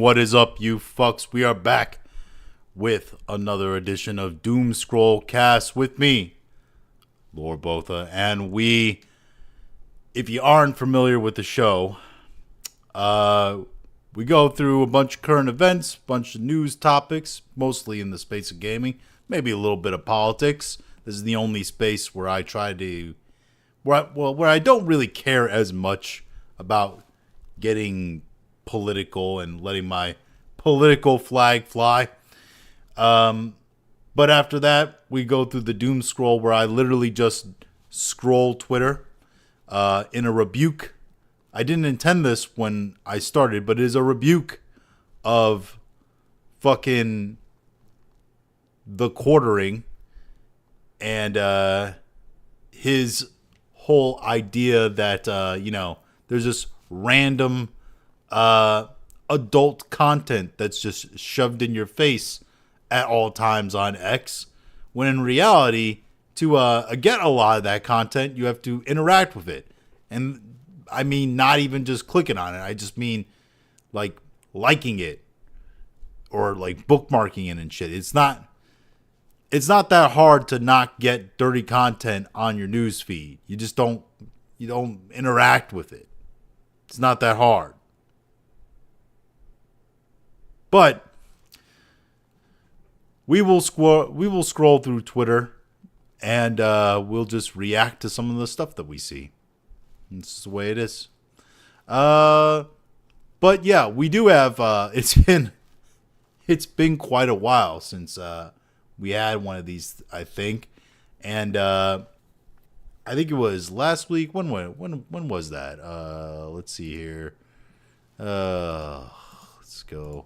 What is up, you fucks? We are back with another edition of Doom Scroll Cast with me, Lord Botha, and if you aren't familiar with the show, we go through a bunch of current events, bunch of news topics, mostly in the space of gaming, maybe a little bit of politics. This is the only space where I where I don't really care as much about getting political and letting my political flag fly. But after that, we go through the doom scroll where I literally just scroll Twitter in a rebuke. I didn't intend this when I started, but it is a rebuke of fucking the quartering and his whole idea that, there's this random adult content that's just shoved in your face at all times on X, when in reality, to get a lot of that content, you have to interact with it. And I mean, not even just clicking on it. I just mean like liking it or like bookmarking it and shit. It's not that hard to not get dirty content on your news feed. You just don't interact with it. It's not that hard. But we will scroll through Twitter and we'll just react to some of the stuff that we see. This is the way it is. But yeah, we do have it's been quite a while since we had one of these, I think. And I think it was last week. When was that? Let's see here. Let's go.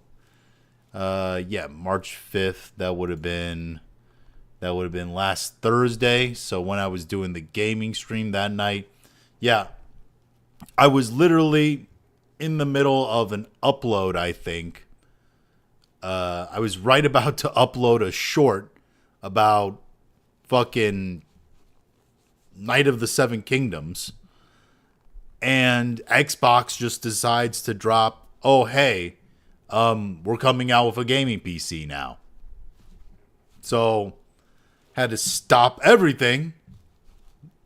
March 5th. That would have been last Thursday. So when I was doing the gaming stream that night, yeah, I was literally in the middle of an upload, I think. I was right about to upload a short about fucking Night of the Seven Kingdoms, and Xbox just decides to drop, oh hey, we're coming out with a gaming PC now. So had to stop everything,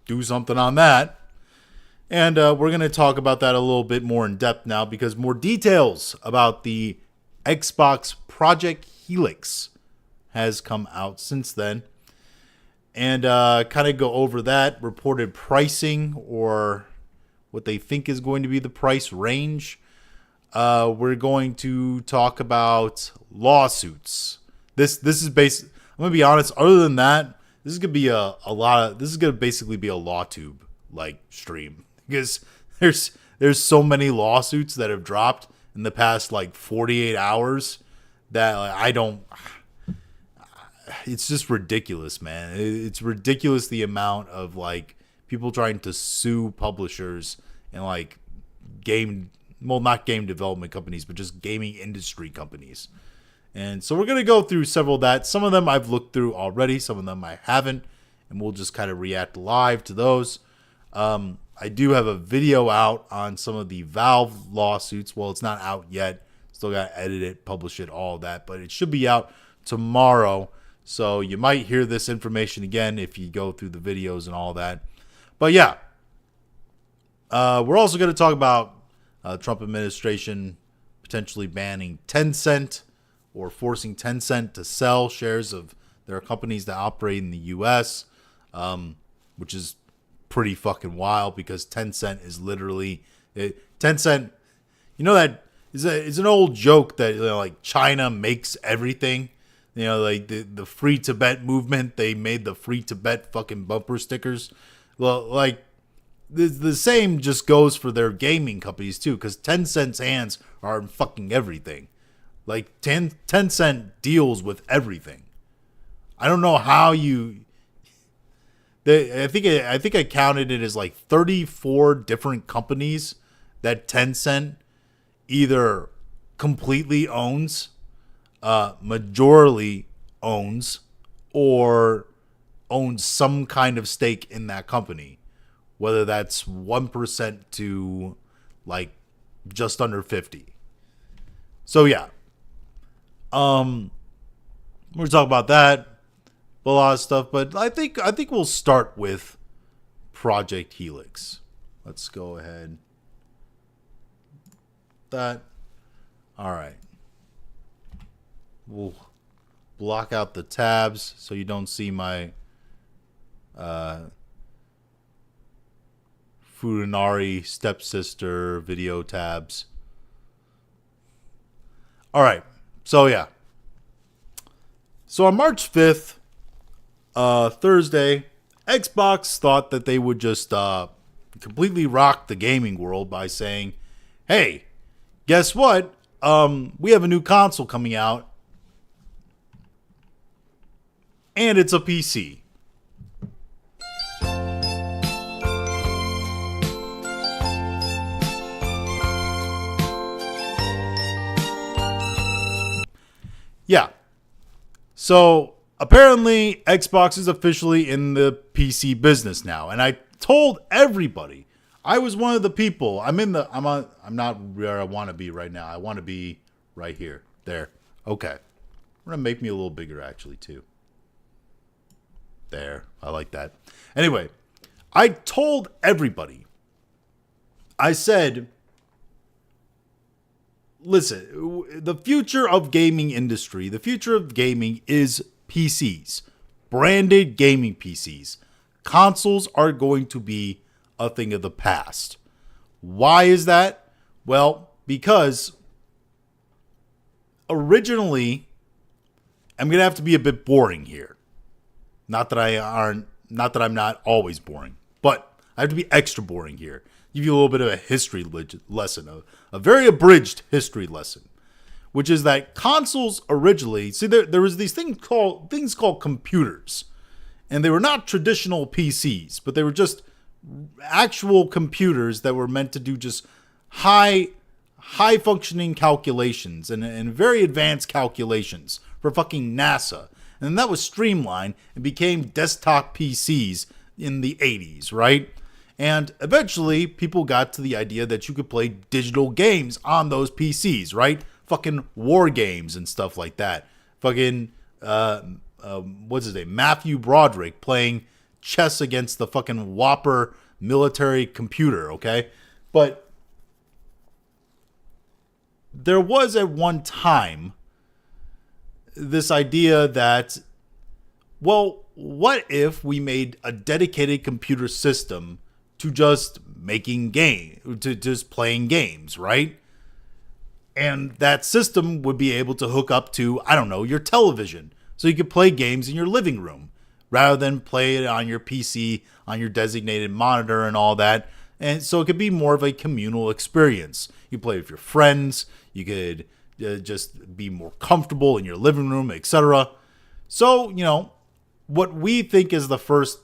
do something on that. And we're going to talk about that a little bit more in depth now, because more details about the Xbox Project Helix has come out since then. And kind of go over that, reported pricing, or what they think is going to be the price range. We're going to talk about lawsuits. This is basic. I'm gonna be honest. Other than that, this is gonna be this is gonna basically be a LawTube like stream, because there's so many lawsuits that have dropped in the past like 48 hours that I don't. It's just ridiculous, man. It's ridiculous the amount of like people trying to sue publishers and like not game development companies, but just gaming industry companies. And so we're going to go through several of that. Some of them I've looked through already, some of them I haven't, and we'll just kind of react live to those. I do have a video out on some of the Valve lawsuits. Well, it's not out yet. Still got to edit it, publish it, all that, but it should be out tomorrow. So you might hear this information again if you go through the videos and all that. But yeah, we're also going to talk about Trump administration potentially banning Tencent or forcing Tencent to sell shares of their companies that operate in the U.S., which is pretty fucking wild, because Tencent is literally Tencent. You know that is an old joke that like China makes everything. Like the Free Tibet movement, they made the Free Tibet fucking bumper stickers. Well, like the same just goes for their gaming companies too, because Tencent's hands are in fucking everything. Like Tencent deals with everything. I don't know how I think I counted it as like 34 different companies that Tencent either completely owns, majorly owns, or owns some kind of stake in that company, whether that's 1% to like just under 50. So yeah, we're talking about that, a lot of stuff. But I think we'll start with Project Helix. Let's go ahead. That. All right. We'll block out the tabs so you don't see my Furinari stepsister video tabs. All right. So yeah. So on March 5th, Thursday, Xbox thought that they would just completely rock the gaming world by saying, "Hey, guess what? We have a new console coming out, and it's a PC." Yeah. So apparently Xbox is officially in the PC business now. And I told everybody, I was one of the people. I'm not where I want to be right now. I want to be right here. There. Okay. We're going to make me a little bigger actually too. There. I like that. Anyway, I told everybody. I said, listen, the future of gaming industry, the future of gaming is PCs, branded gaming PCs. Consoles are going to be a thing of the past. Why is that? Well, because originally, I'm going to have to be a bit boring here. Not that I'm not always boring, but I have to be extra boring here. Give you a little bit of a history lesson, a very abridged history lesson, which is that consoles originally, see, there was these things called computers, and they were not traditional PCs, but they were just actual computers that were meant to do just high functioning calculations and very advanced calculations for fucking NASA. And that was streamlined and became desktop PCs in the 80s, right? And eventually, people got to the idea that you could play digital games on those PCs, right? Fucking war games and stuff like that. Fucking, what's his name? Matthew Broderick playing chess against the fucking Whopper military computer, okay? But there was at one time this idea that, well, what if we made a dedicated computer system to just to just playing games, right? And that system would be able to hook up to, I don't know, your television. So you could play games in your living room rather than play it on your PC, on your designated monitor and all that. And so it could be more of a communal experience. You play with your friends. You could just be more comfortable in your living room, etc. So, what we think is the first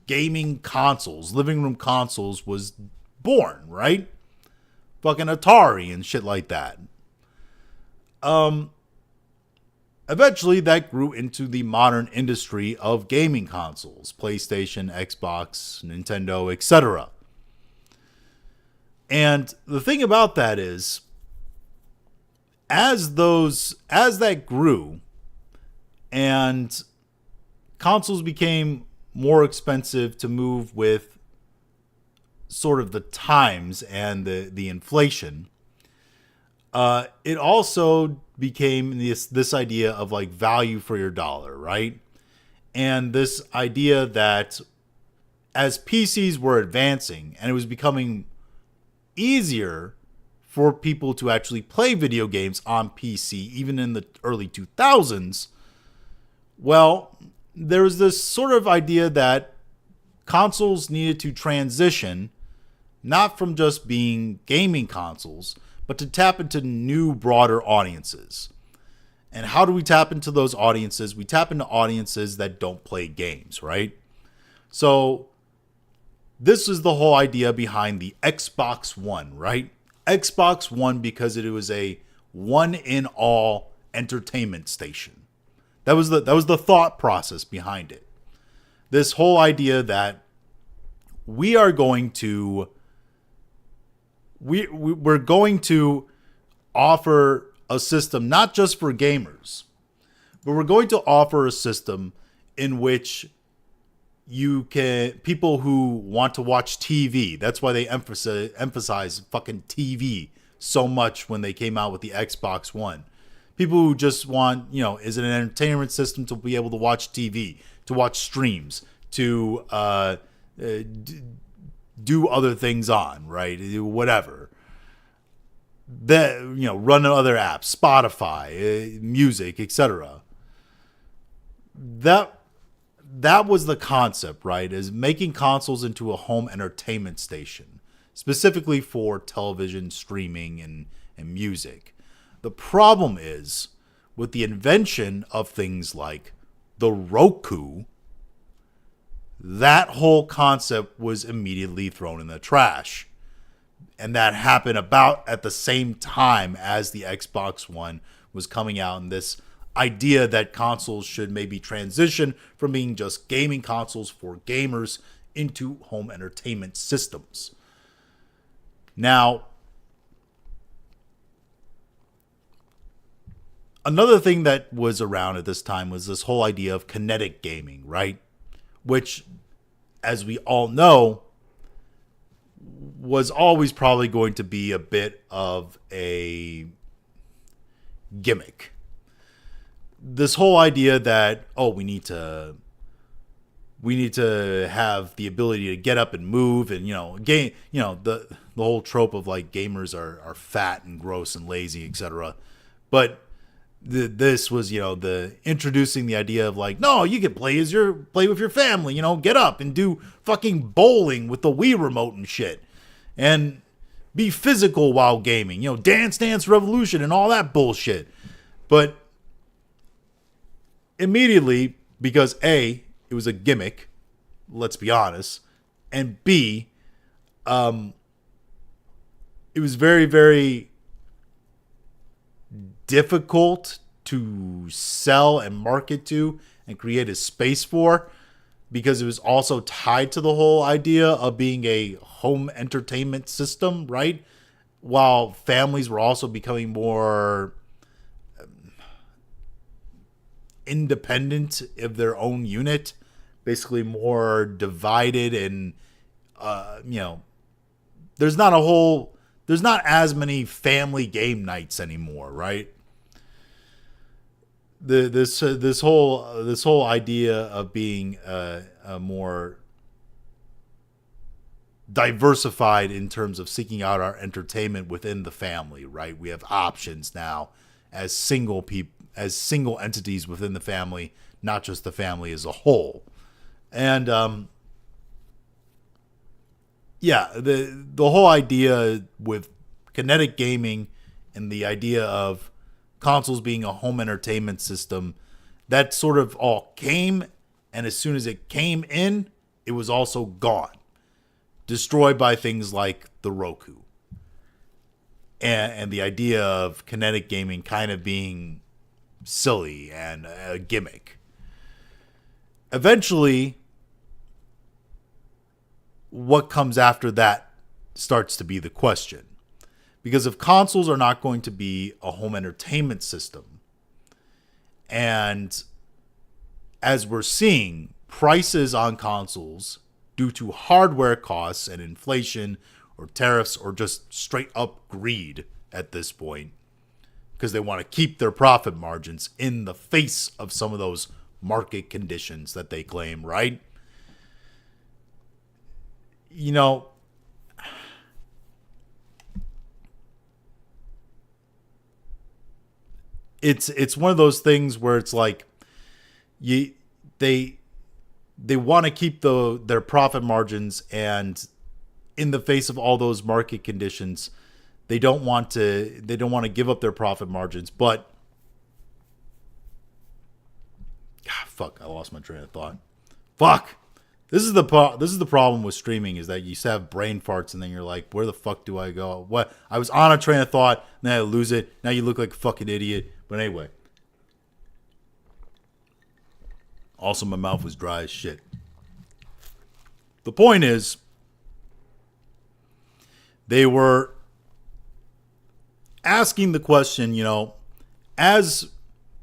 gaming consoles, living room consoles, was born, right? Fucking Atari and shit like that. Eventually that grew into the modern industry of gaming consoles, PlayStation, Xbox, Nintendo, etc. And the thing about that is, as that grew and consoles became more expensive to move with sort of the times and the inflation, it also became this idea of like value for your dollar, right? And this idea that as PCs were advancing and it was becoming easier for people to actually play video games on PC, even in the early 2000s, well, there was this sort of idea that consoles needed to transition not from just being gaming consoles, but to tap into new, broader audiences. And how do we tap into those audiences? We tap into audiences that don't play games, right? So this is the whole idea behind the Xbox One, right? Xbox One because it was a one-in-all entertainment station. That was the thought process behind it. This whole idea that we're going to offer a system not just for gamers, but we're going to offer a system in which people who want to watch TV, that's why they emphasize fucking TV so much when they came out with the Xbox One. People who just want, is it an entertainment system to be able to watch TV, to watch streams, to do other things on, right? Whatever. That, run other apps, Spotify, music, etc. That was the concept, right? Is making consoles into a home entertainment station, specifically for television, streaming, and music. The problem is, with the invention of things like the Roku, that whole concept was immediately thrown in the trash. And that happened about at the same time as the Xbox One was coming out, and this idea that consoles should maybe transition from being just gaming consoles for gamers into home entertainment systems. Now, another thing that was around at this time was this whole idea of kinetic gaming, right? Which, as we all know, was always probably going to be a bit of a gimmick. This whole idea that, we need to have the ability to get up and move, and the whole trope of like gamers are fat and gross and lazy, etc. But this was the introducing the idea of like, no, you can play with your family, get up and do fucking bowling with the Wii remote and shit, and be physical while gaming, Dance Dance Revolution and all that bullshit. But immediately, because A, it was a gimmick, let's be honest, and B, it was very, very difficult to sell and market to and create a space for, because it was also tied to the whole idea of being a home entertainment system, right? While families were also becoming more independent of their own unit, basically more divided, and there's not as many family game nights anymore, right? This whole idea of being a more diversified in terms of seeking out our entertainment within the family, right? We have options now as single entities within the family, not just the family as a whole. And the whole idea with kinetic gaming and the idea of consoles being a home entertainment system, that sort of all came, and as soon as it came in, it was also gone, destroyed by things like the Roku, and the idea of kinetic gaming kind of being silly and a gimmick. Eventually, what comes after that starts to be the question. Because if consoles are not going to be a home entertainment system, and as we're seeing, prices on consoles, due to hardware costs and inflation or tariffs or just straight up greed at this point, because they want to keep their profit margins in the face of some of those market conditions that they claim, right? It's one of those things where it's like they want to keep their profit margins, and in the face of all those market conditions, they don't want to give up their profit margins. But I lost my train of thought. This is the problem with streaming, is that you have brain farts and then you're like, where the fuck do I go? What? I was on a train of thought, and then I lose it. Now you look like a fucking idiot. But anyway. Also, my mouth was dry as shit. The point is, they were asking the question, as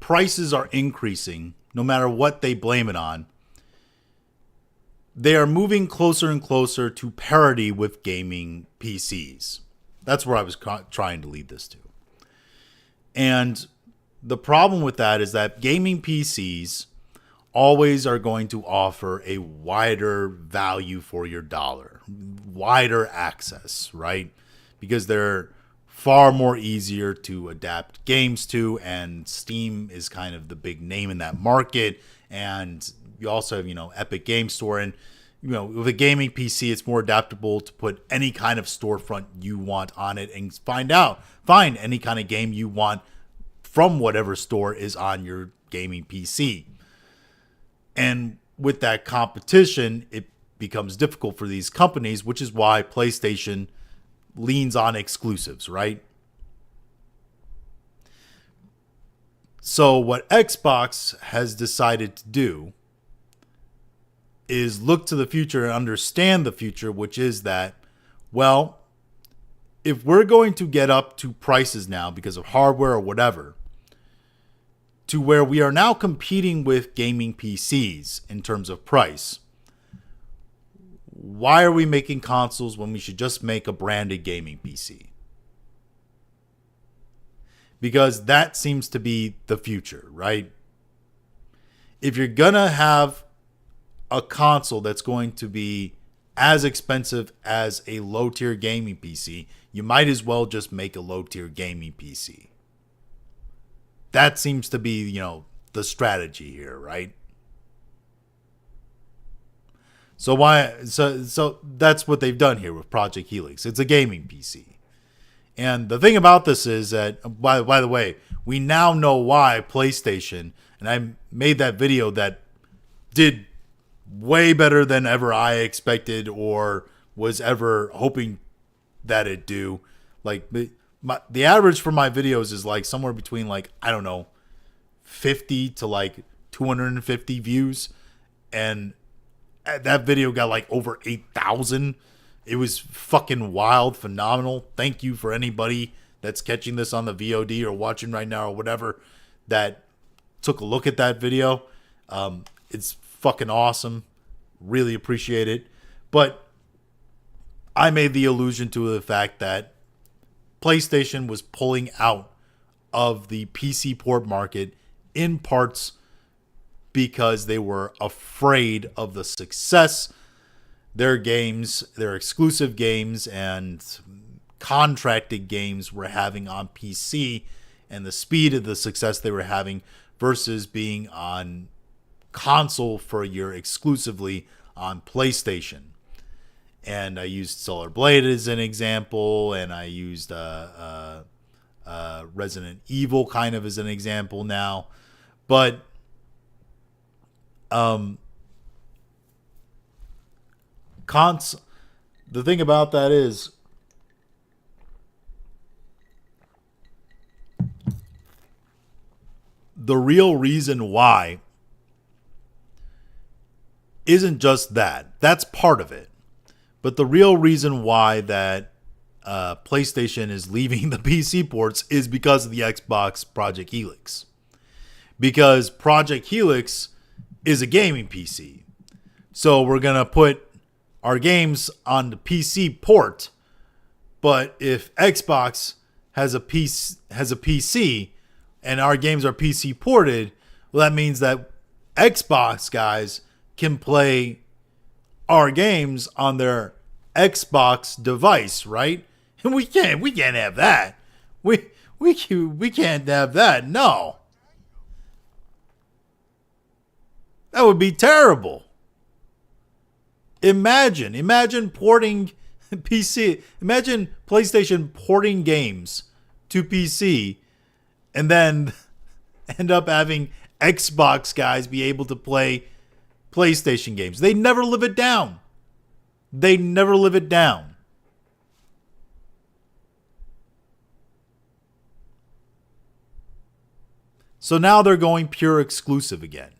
prices are increasing, no matter what they blame it on, they are moving closer and closer to parity with gaming PCs. That's where I was trying to lead this to. And the problem with that is that gaming PCs always are going to offer a wider value for your dollar, wider access, right? Because they're far more easier to adapt games to, and Steam is kind of the big name in that market. And you also have, Epic Game Store, and with a gaming PC, it's more adaptable to put any kind of storefront you want on it and find any kind of game you want from whatever store is on your gaming PC. And with that competition, it becomes difficult for these companies, which is why PlayStation leans on exclusives, right? So what Xbox has decided to do is look to the future and understand the future, which is that, well, if we're going to get up to prices now because of hardware or whatever, to where we are now competing with gaming PCs in terms of price, why are we making consoles when we should just make a branded gaming PC? Because that seems to be the future, right? If you're going to have a console that's going to be as expensive as a low-tier gaming PC, you might as well just make a low-tier gaming PC. That seems to be, the strategy here, right? So that's what they've done here with Project Helix. It's a gaming PC. And the thing about this is that, by the way, we now know why PlayStation, and I made that video that did way better than ever I expected or was ever hoping that it'd do. Like, the average for my videos is like somewhere between 50 to 250 views, and that video got over 8,000. It was fucking wild, phenomenal. Thank you for anybody that's catching this on the VOD or watching right now or whatever that took a look at that video. It's fucking awesome. Really appreciate it. But I made the allusion to the fact that PlayStation was pulling out of the PC port market in parts because they were afraid of the success their games, their exclusive games and contracted games were having on PC, and the speed of the success they were having versus being on console for a year exclusively on PlayStation. And I used Solar Blade as an example, and I used Resident Evil kind of as an example now. But the thing about that is the real reason why isn't just that. That's part of it. But the real reason why that PlayStation is leaving the PC ports is because of the Xbox Project Helix. Because Project Helix is a gaming PC. So we're going to put our games on the PC port, but if Xbox has a PC and our games are PC ported, well, that means that Xbox guys can play our games on their Xbox device, right? And we can't have that. We can't have that. No. That would be terrible. Imagine porting PC. Imagine PlayStation porting games to PC and then end up having Xbox guys be able to play PlayStation games. They never live it down. So now they're going pure exclusive again.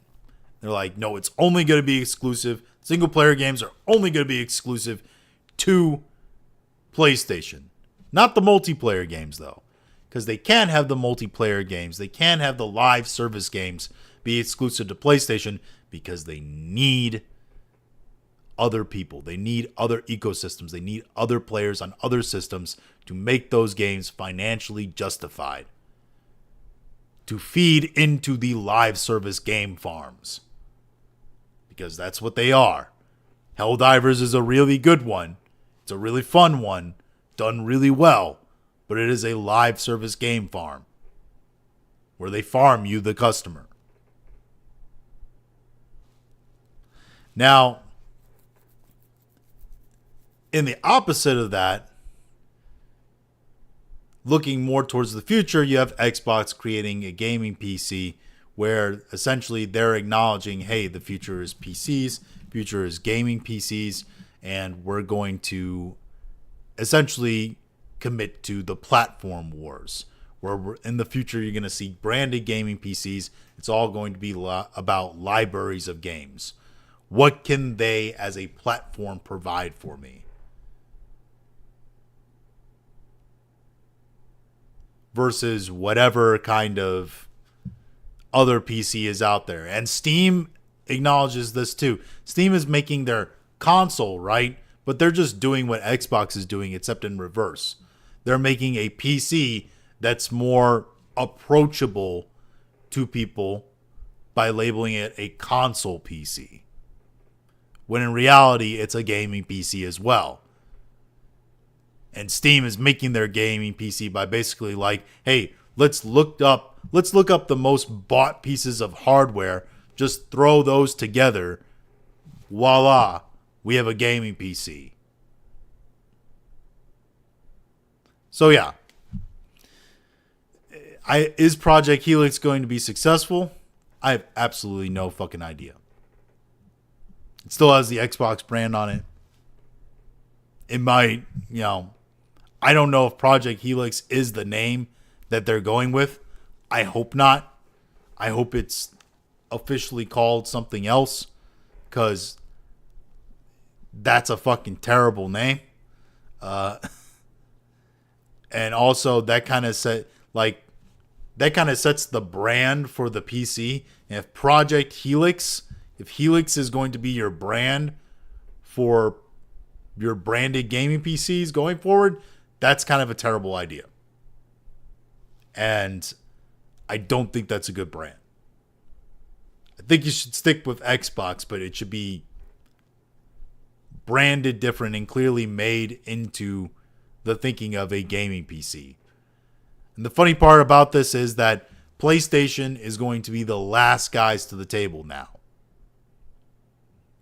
They're like, no, it's only going to be exclusive. Single player games are only going to be exclusive to PlayStation. Not the multiplayer games, though. because they can't have the multiplayer games. They can't have the live service games be exclusive to PlayStation because they need other people. They need other ecosystems. They need other players on other systems to make those games financially justified, to feed into the live service game farms, because that's what they are. Helldivers is a really good one. It's a really fun one, done really well, but it is a live service game farm where they farm you, the customer. Now, in the opposite of that, looking more towards the future, you have Xbox creating a gaming PC where essentially they're acknowledging, hey, the future is PCs, future is gaming PCs, and we're going to essentially commit to the platform wars, where in the future you're going to see branded gaming PCs. It's all going to be about libraries of games. What can they as a platform provide for me? Versus whatever kind of other PC is out there. And Steam acknowledges this too. Steam is making their console, right? But they're just doing what Xbox is doing, except in reverse. They're making a PC that's more approachable to people by labeling it a console PC, when in reality it's a gaming PC as well. And Steam is making their gaming PC by basically like, hey, let's look up the most bought pieces of hardware, just throw those together, voila, we have a gaming PC. So yeah, is Project Helix going to be successful? I have absolutely no fucking idea. It still has the Xbox brand on it. It might, I don't know if Project Helix is the name that they're going with. I hope not. I hope it's officially called something else, because that's a fucking terrible name. And also that kind of sets the brand for the PC. And if Project Helix, if Helix is going to be your brand for your branded gaming PCs going forward, that's kind of a terrible idea. And I don't think that's a good brand. I think you should stick with Xbox, but it should be branded different and clearly made into the thinking of a gaming PC. And the funny part about this is that PlayStation is going to be the last guys to the table now.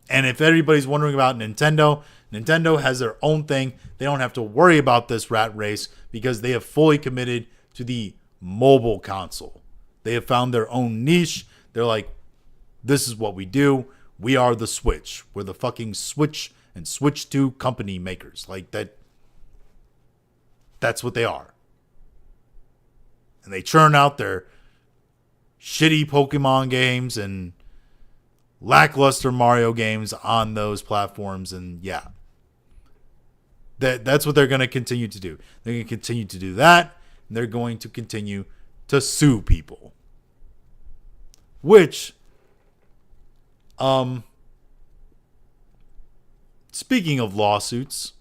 And if everybody's wondering about Nintendo, Nintendo has their own thing. They don't have to worry about this rat race because they have fully committed to the mobile console. They have found their own niche. They're like, this is what we do. We are the Switch. We're the fucking Switch and Switch 2 company makers. Like that. That's what they are. And they churn out their shitty Pokemon games and lackluster Mario games on those platforms. And yeah, that's what they're going to continue to do. They're going to continue to do that. And they're going to continue to sue people. Which, speaking of lawsuits,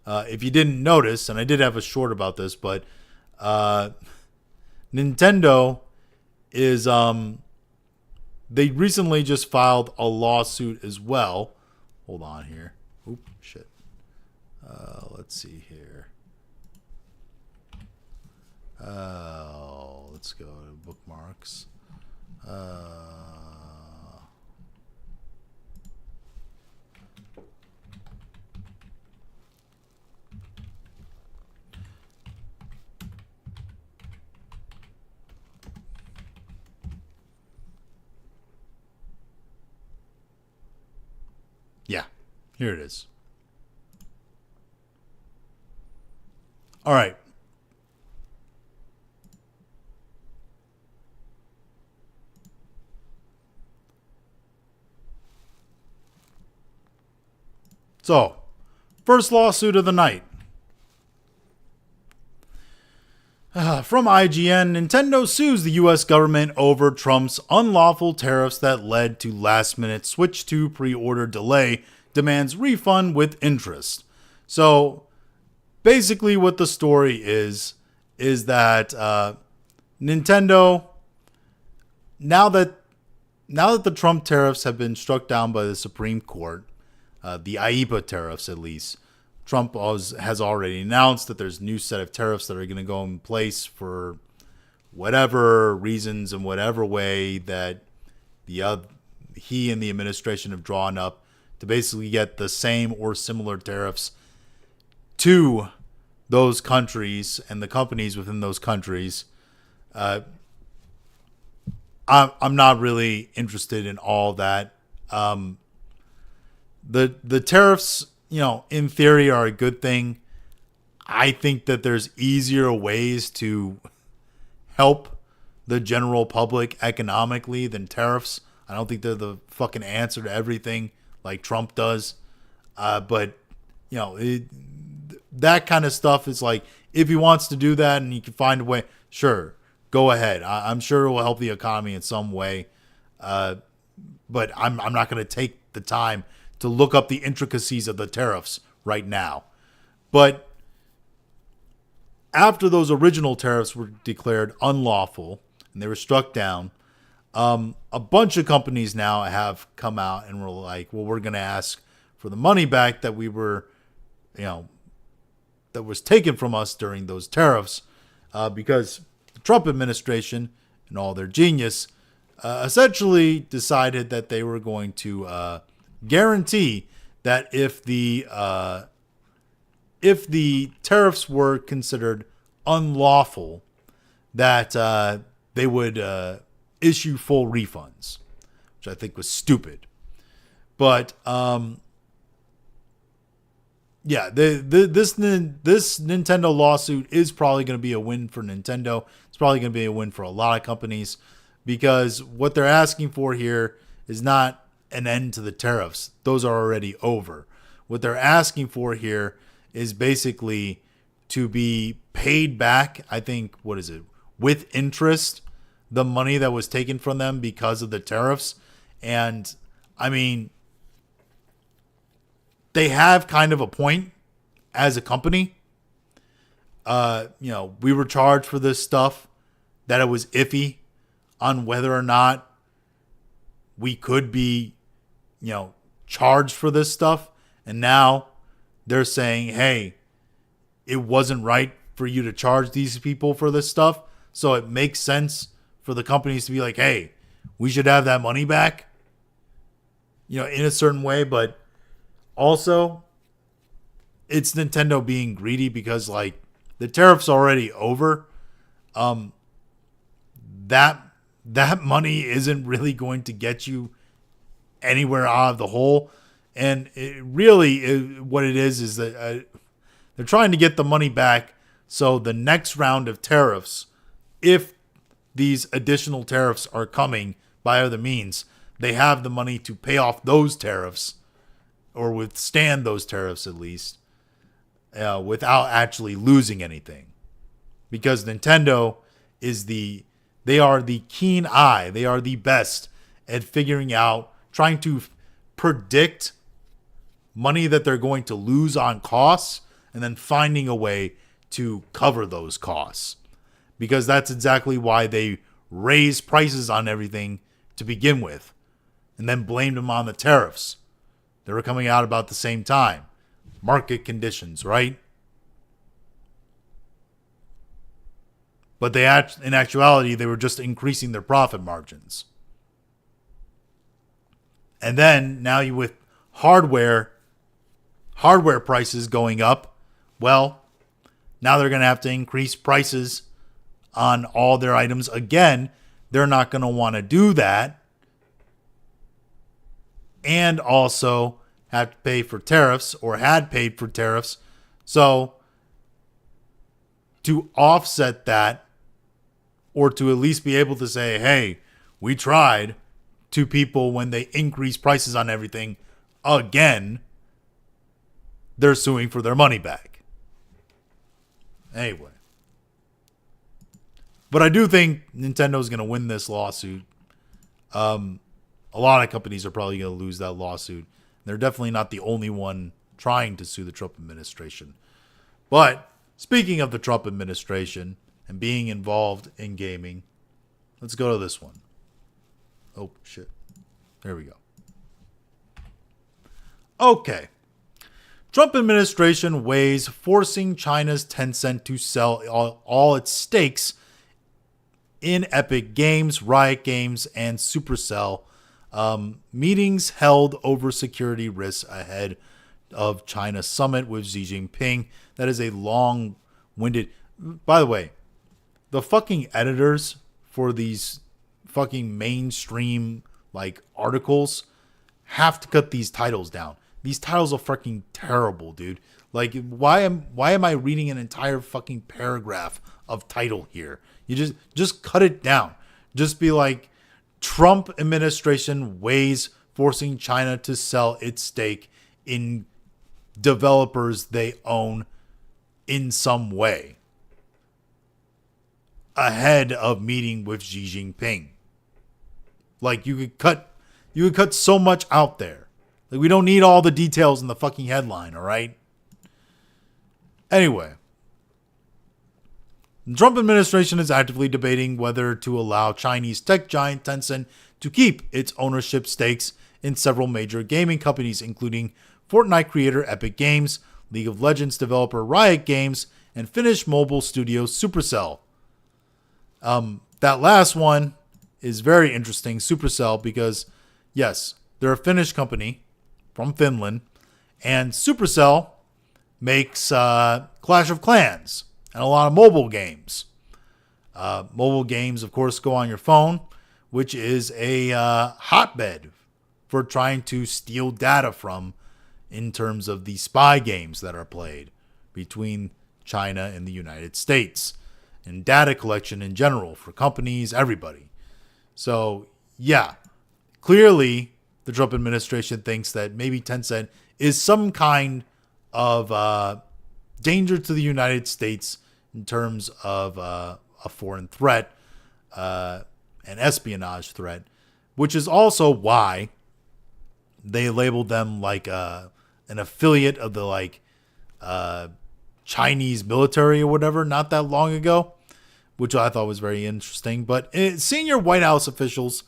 if you didn't notice, and I did have a short about this, but Nintendo is, they recently just filed a lawsuit as well. Hold on here. Oop, shit. Let's see here. Let's go to bookmarks. Yeah, here it is. All right. So, first lawsuit of the night. From IGN, Nintendo sues the U.S. government over Trump's unlawful tariffs that led to last-minute Switch 2 pre-order delay, demands refund with interest. So, basically what the story is that Nintendo, now that the Trump tariffs have been struck down by the Supreme Court, the IEEPA tariffs at least, Trump has already announced that there's a new set of tariffs that are going to go in place for whatever reasons and whatever way that he and the administration have drawn up to basically get the same or similar tariffs to those countries and the companies within those countries. I'm not really interested in all that. The tariffs, in theory, are a good thing. I think that there's easier ways to help the general public economically than tariffs. I don't think they're the fucking answer to everything like Trump does. But that kind of stuff is like, if he wants to do that and he can find a way, sure, go ahead. I'm sure it will help the economy in some way. But I'm not going to take the time to look up the intricacies of the tariffs right now. But after those original tariffs were declared unlawful and they were struck down, a bunch of companies now have come out and were like, well, we're going to ask for the money back that we were, that was taken from us during those tariffs, because the Trump administration, and all their genius, essentially decided that they were going to guarantee that if the tariffs were considered unlawful, that they would issue full refunds, which I think was stupid. But yeah, this Nintendo lawsuit is probably going to be a win for Nintendo. It's probably going to be a win for a lot of companies, because what they're asking for here is not an end to the tariffs. Those are already over. What they're asking for here is basically to be paid back, I think, with interest, the money that was taken from them because of the tariffs. And I mean, they have kind of a point as a company. We were charged for this stuff, that it was iffy on whether or not we could be, charged for this stuff. And now they're saying, hey, it wasn't right for you to charge these people for this stuff. So it makes sense for the companies to be like, hey, we should have that money back, in a certain way. But also, it's Nintendo being greedy, because like the tariff's already over. That money isn't really going to get you anywhere out of the hole. And what it is that they're trying to get the money back. So the next round of tariffs, if these additional tariffs are coming by other means, they have the money to pay off those tariffs, or withstand those tariffs at least, without actually losing anything. Because Nintendo they are the keen eye. They are the best at figuring out, trying to predict money that they're going to lose on costs, and then finding a way to cover those costs. Because that's exactly why they raised prices on everything to begin with, and then blamed them on the tariffs. They were coming out about the same time. Market conditions, right? But in actuality, they were just increasing their profit margins. And then now with hardware prices going up, well, now they're going to have to increase prices on all their items again. They're not going to want to do that. And also have to pay for tariffs, or had paid for tariffs. So to offset that, or to at least be able to say, hey, we tried, to people when they increase prices on everything again, they're suing for their money back. Anyway. But I do think Nintendo's going to win this lawsuit. A lot of companies are probably going to lose that lawsuit. They're definitely not the only one trying to sue the Trump administration. But speaking of the Trump administration and being involved in gaming, let's go to this one. Oh, shit. There we go. Okay. Trump administration weighs forcing China's Tencent to sell all its stakes in Epic Games, Riot Games, and Supercell. Meetings held over security risks ahead of China summit with Xi Jinping. That is a long-winded... By the way, the fucking editors for these fucking mainstream articles have to cut these titles down. These titles are fucking terrible, dude. Why am I reading an entire fucking paragraph of title here? You just cut it down. Just be like, Trump administration weighs forcing China to sell its stake in developers they own in some way ahead of meeting with Xi Jinping. You could cut so much out there. We don't need all the details in the fucking headline, all right? Anyway, the Trump administration is actively debating whether to allow Chinese tech giant Tencent to keep its ownership stakes in several major gaming companies, including Fortnite creator Epic Games, League of Legends developer Riot Games, and Finnish mobile studio Supercell. That last one is very interesting, Supercell, because, yes, they're a Finnish company from Finland, and Supercell makes Clash of Clans and a lot of mobile games. Mobile games, of course, go on your phone, which is a hotbed for trying to steal data from in terms of the spy games that are played between China and the United States and data collection in general for companies, everybody. So, yeah, clearly the Trump administration thinks that maybe Tencent is some kind of danger to the United States in terms of a foreign threat, an espionage threat, which is also why they labeled them like an affiliate of the Chinese military or whatever not that long ago, which I thought was very interesting. But senior White House officials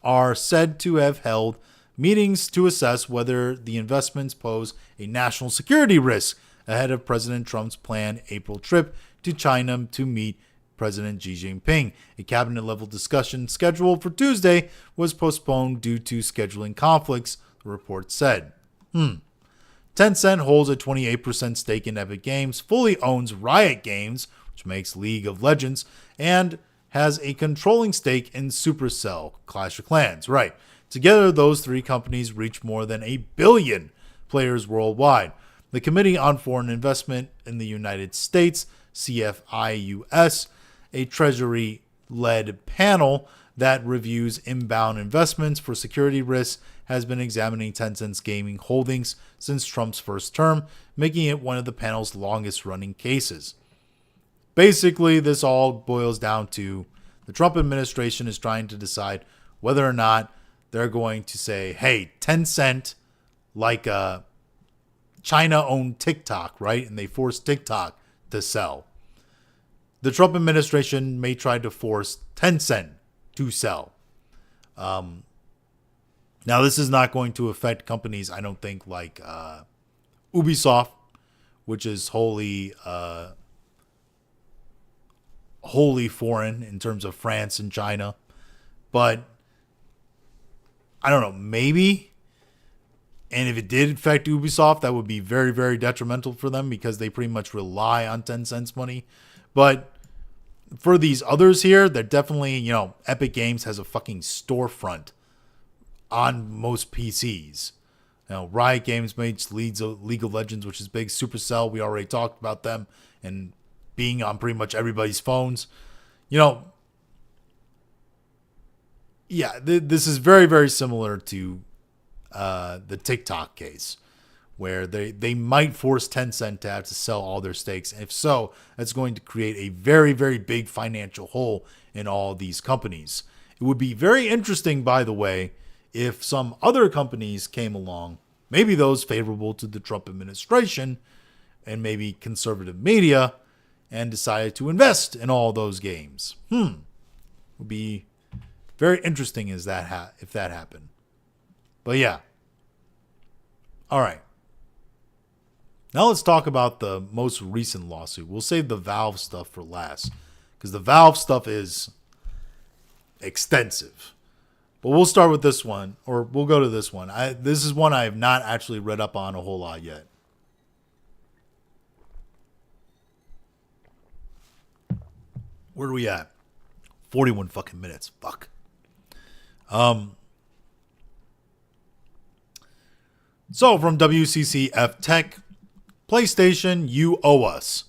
are said to have held meetings to assess whether the investments pose a national security risk ahead of President Trump's planned April trip to China to meet President Xi Jinping. A cabinet-level discussion scheduled for Tuesday was postponed due to scheduling conflicts, the report said. Tencent holds a 28% stake in Epic Games, fully owns Riot Games, which makes League of Legends, and has a controlling stake in Supercell, Clash of Clans. Right. Together, those three companies reach more than 1 billion players worldwide. The Committee on Foreign Investment in the United States, CFIUS, a Treasury-led panel that reviews inbound investments for security risks, has been examining Tencent's gaming holdings since Trump's first term, making it one of the panel's longest-running cases. Basically, this all boils down to the Trump administration is trying to decide whether or not they're going to say, hey, Tencent, China owned TikTok, right? And they forced TikTok to sell. The Trump administration may try to force Tencent to sell. Now, this is not going to affect companies, I don't think, like Ubisoft, which is wholly foreign in terms of France and China. But I don't know, maybe. And if it did affect Ubisoft, that would be very, very detrimental for them because they pretty much rely on Tencent's money. But for these others here, they're definitely, Epic Games has a fucking storefront on most PCs. Riot Games makes League of Legends, which is big. Supercell, we already talked about them and being on pretty much everybody's phones. This is very, very similar to the TikTok case, where they might force Tencent to have to sell all their stakes. If so, that's going to create a very, very big financial hole in all these companies. It would be very interesting, by the way, if some other companies came along, maybe those favorable to the Trump administration and maybe conservative media, and decided to invest in all those games. Would be very interesting if that happened. But yeah. All right. Now let's talk about the most recent lawsuit. We'll save the Valve stuff for last, because the Valve stuff is extensive. But we'll start with this one, or we'll go to this one. This is one I have not actually read up on a whole lot yet. Where are we at? 41 fucking minutes. Fuck. So from WCCF Tech, PlayStation, you owe us.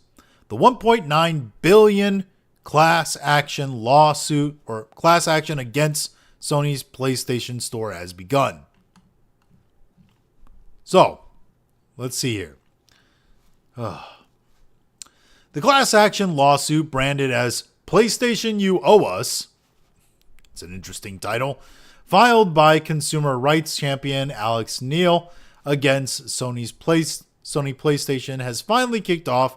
The $1.9 billion class action lawsuit, or class action against Sony's PlayStation Store, has begun. So, let's see here. The class action lawsuit, branded as PlayStation You Owe Us, it's an interesting title, filed by consumer rights champion Alex Neil against Sony PlayStation, has finally kicked off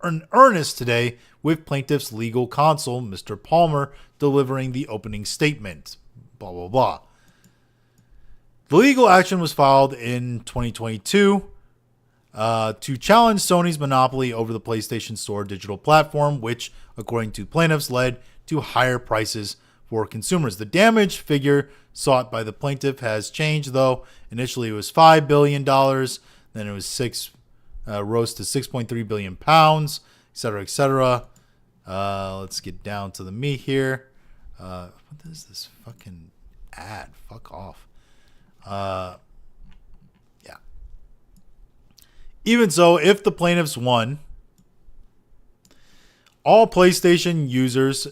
in earnest today, with plaintiff's legal counsel, Mr. Palmer, delivering the opening statement. Blah, blah, blah. The legal action was filed in 2022 to challenge Sony's monopoly over the PlayStation Store digital platform, which, according to plaintiffs, led to higher prices for consumers. The damage figure sought by the plaintiff has changed, though. Initially, it was $5 billion. Then it was rose to 6.3 billion pounds, etc., etc. Let's get down to the meat here. What is this fucking ad? Fuck off. Yeah. Even so, if the plaintiffs won, all PlayStation users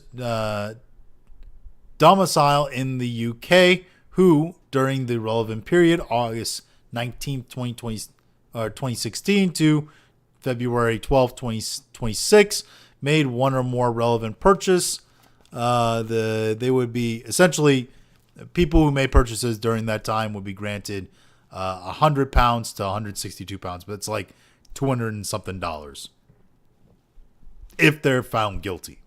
domicile in the UK who, during the relevant period, August 19th, 2016 to February 12th, 2026, made one or more relevant purchase, they would be essentially, people who made purchases during that time would be granted £100 to £162, but it's like $200 and something if they're found guilty.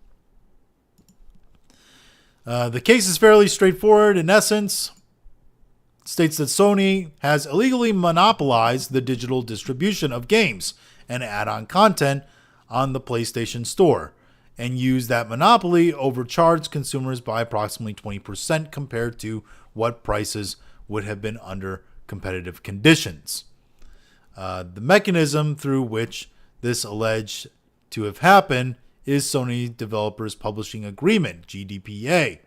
The case is fairly straightforward. In essence, it states that Sony has illegally monopolized the digital distribution of games and add-on content on the PlayStation Store, and used that monopoly overcharged consumers by approximately 20% compared to what prices would have been under competitive conditions. The mechanism through which this alleged to have happened is Sony Developers Publishing Agreement, GDPA.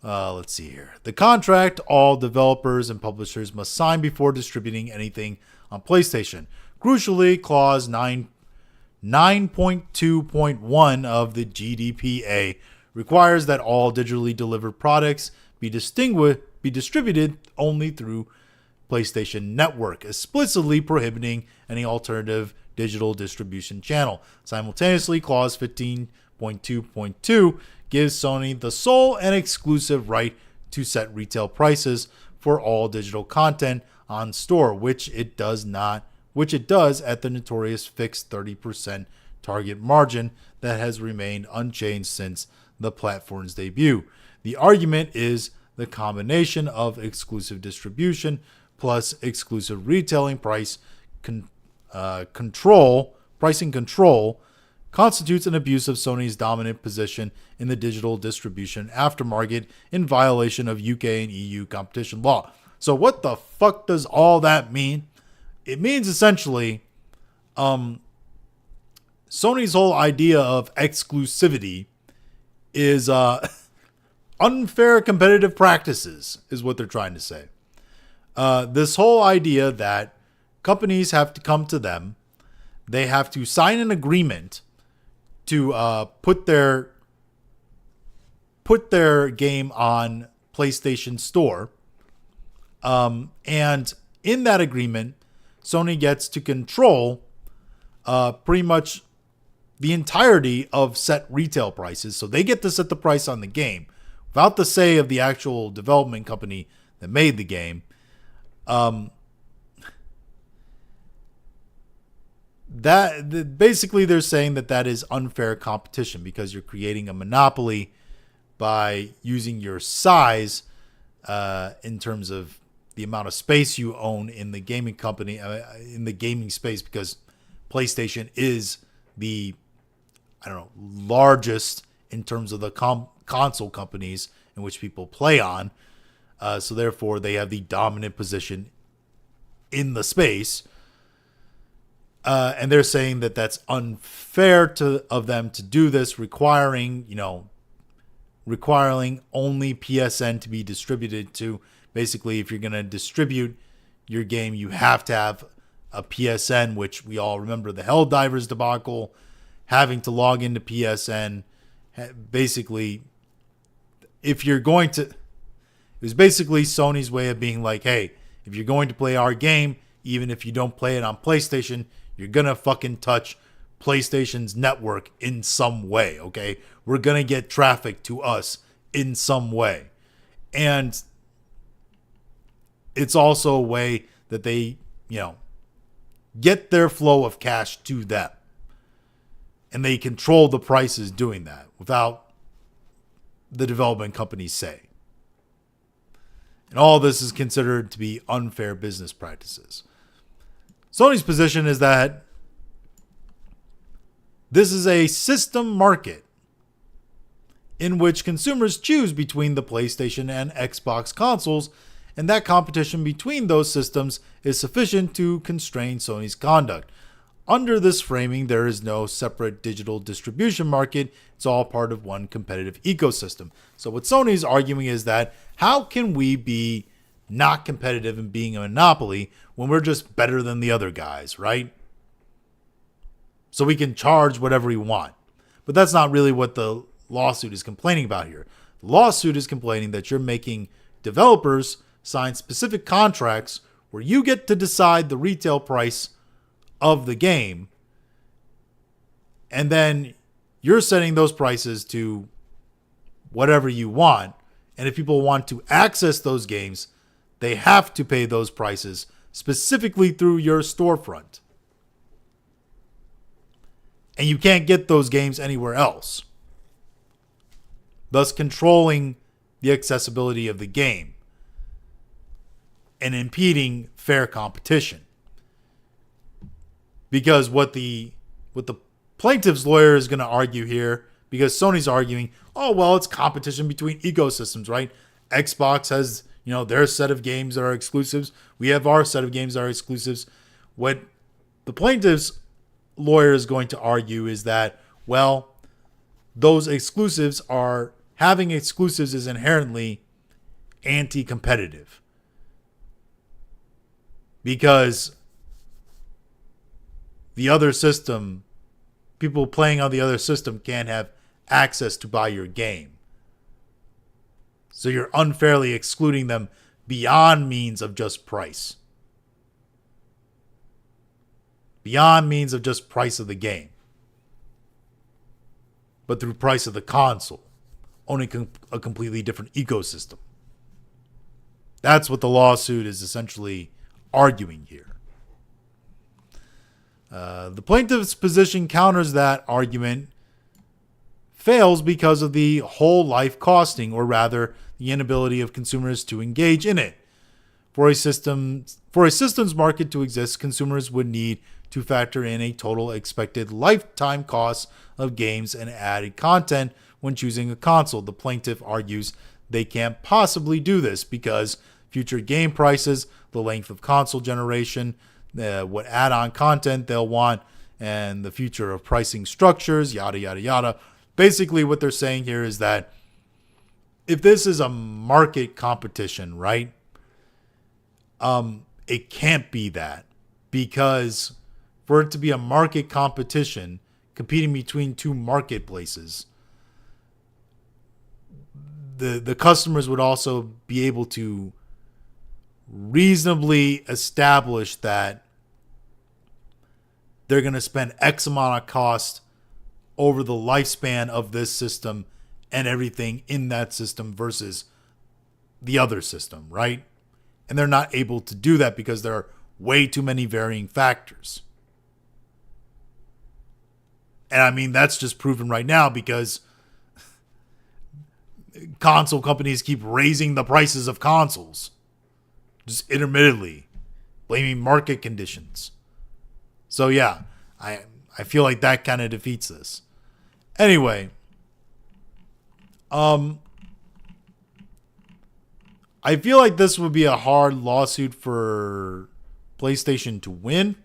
Let's see here. The contract all developers and publishers must sign before distributing anything on PlayStation. Crucially, Clause 9.2.1 of the GDPA requires that all digitally delivered products be distributed only through PlayStation Network, explicitly prohibiting any alternative digital distribution channel. Simultaneously, Clause 15.2.2 gives Sony the sole and exclusive right to set retail prices for all digital content on store, which it does at the notorious fixed 30% target margin that has remained unchanged since the platform's debut. The argument is the combination of exclusive distribution plus exclusive retailing pricing control constitutes an abuse of Sony's dominant position in the digital distribution aftermarket in violation of UK and EU competition law. So what the fuck does all that mean? It means essentially Sony's whole idea of exclusivity is unfair competitive practices, is what they're trying to say. This whole idea that companies have to come to them, they have to sign an agreement to put their game on PlayStation Store, and in that agreement, Sony gets to control pretty much the entirety of set retail prices. So they get to set the price on the game without the say of the actual development company that made the game. Basically they're saying that is unfair competition because you're creating a monopoly by using your size in terms of the amount of space you own in the gaming company, in the gaming space, because PlayStation is the, largest in terms of the console companies in which people play on. So therefore they have the dominant position in the space. And they're saying that that's unfair of them to do this, requiring only PSN to be distributed to. Basically, if you're going to distribute your game, you have to have a PSN, which we all remember the Helldivers debacle, having to log into PSN. Basically, if you're going to, it was basically Sony's way of being like, hey, if you're going to play our game, even if you don't play it on PlayStation, you're going to fucking touch PlayStation's network in some way, okay? We're going to get traffic to us in some way. And it's also a way that they, get their flow of cash to them. And they control the prices doing that without the development companies say. And all this is considered to be unfair business practices. Sony's position is that this is a system market in which consumers choose between the PlayStation and Xbox consoles, and that competition between those systems is sufficient to constrain Sony's conduct. Under this framing, there is no separate digital distribution market. It's all part of one competitive ecosystem. So what Sony's arguing is that how can we be not competitive and being a monopoly when we're just better than the other guys, right? So we can charge whatever we want. But that's not really what the lawsuit is complaining about here. The lawsuit is complaining that you're making developers sign specific contracts where you get to decide the retail price of the game, and then you're setting those prices to whatever you want. And if people want to access those games, they have to pay those prices specifically through your storefront. And you can't get those games anywhere else, thus controlling the accessibility of the game and impeding fair competition. Because what the plaintiff's lawyer is going to argue here, because Sony's arguing, oh, well, it's competition between ecosystems, right? Xbox has, their set of games that are exclusives. We have our set of games that are exclusives. What the plaintiff's lawyer is going to argue is that, well, those exclusives having exclusives is inherently anti-competitive. Because the other system, people playing on the other system can't have access to buy your game. So you're unfairly excluding them beyond means of just price. Beyond means of just price of the game. But through price of the console. Owning a completely different ecosystem. That's what the lawsuit is essentially arguing here. The plaintiff's position counters that argument, fails because of the whole life costing, or rather the inability of consumers to engage in it. For a systems market to exist, consumers would need to factor in a total expected lifetime cost of games and added content when choosing a console. The plaintiff argues they can't possibly do this because future game prices, the length of console generation, what add-on content they'll want, and the future of pricing structures, yada, yada, yada. Basically, what they're saying here is that if this is a market competition, right, it can't be that, because for it to be a market competition, competing between two marketplaces, the customers would also be able to reasonably establish that they're going to spend X amount of cost over the lifespan of this system and everything in that system versus the other system, right? And they're not able to do that because there are way too many varying factors. And I mean, that's just proven right now because console companies keep raising the prices of consoles. Just intermittently. Blaming market conditions. So yeah, I feel like that kind of defeats this. Anyway. I feel like this would be a hard lawsuit for PlayStation to win.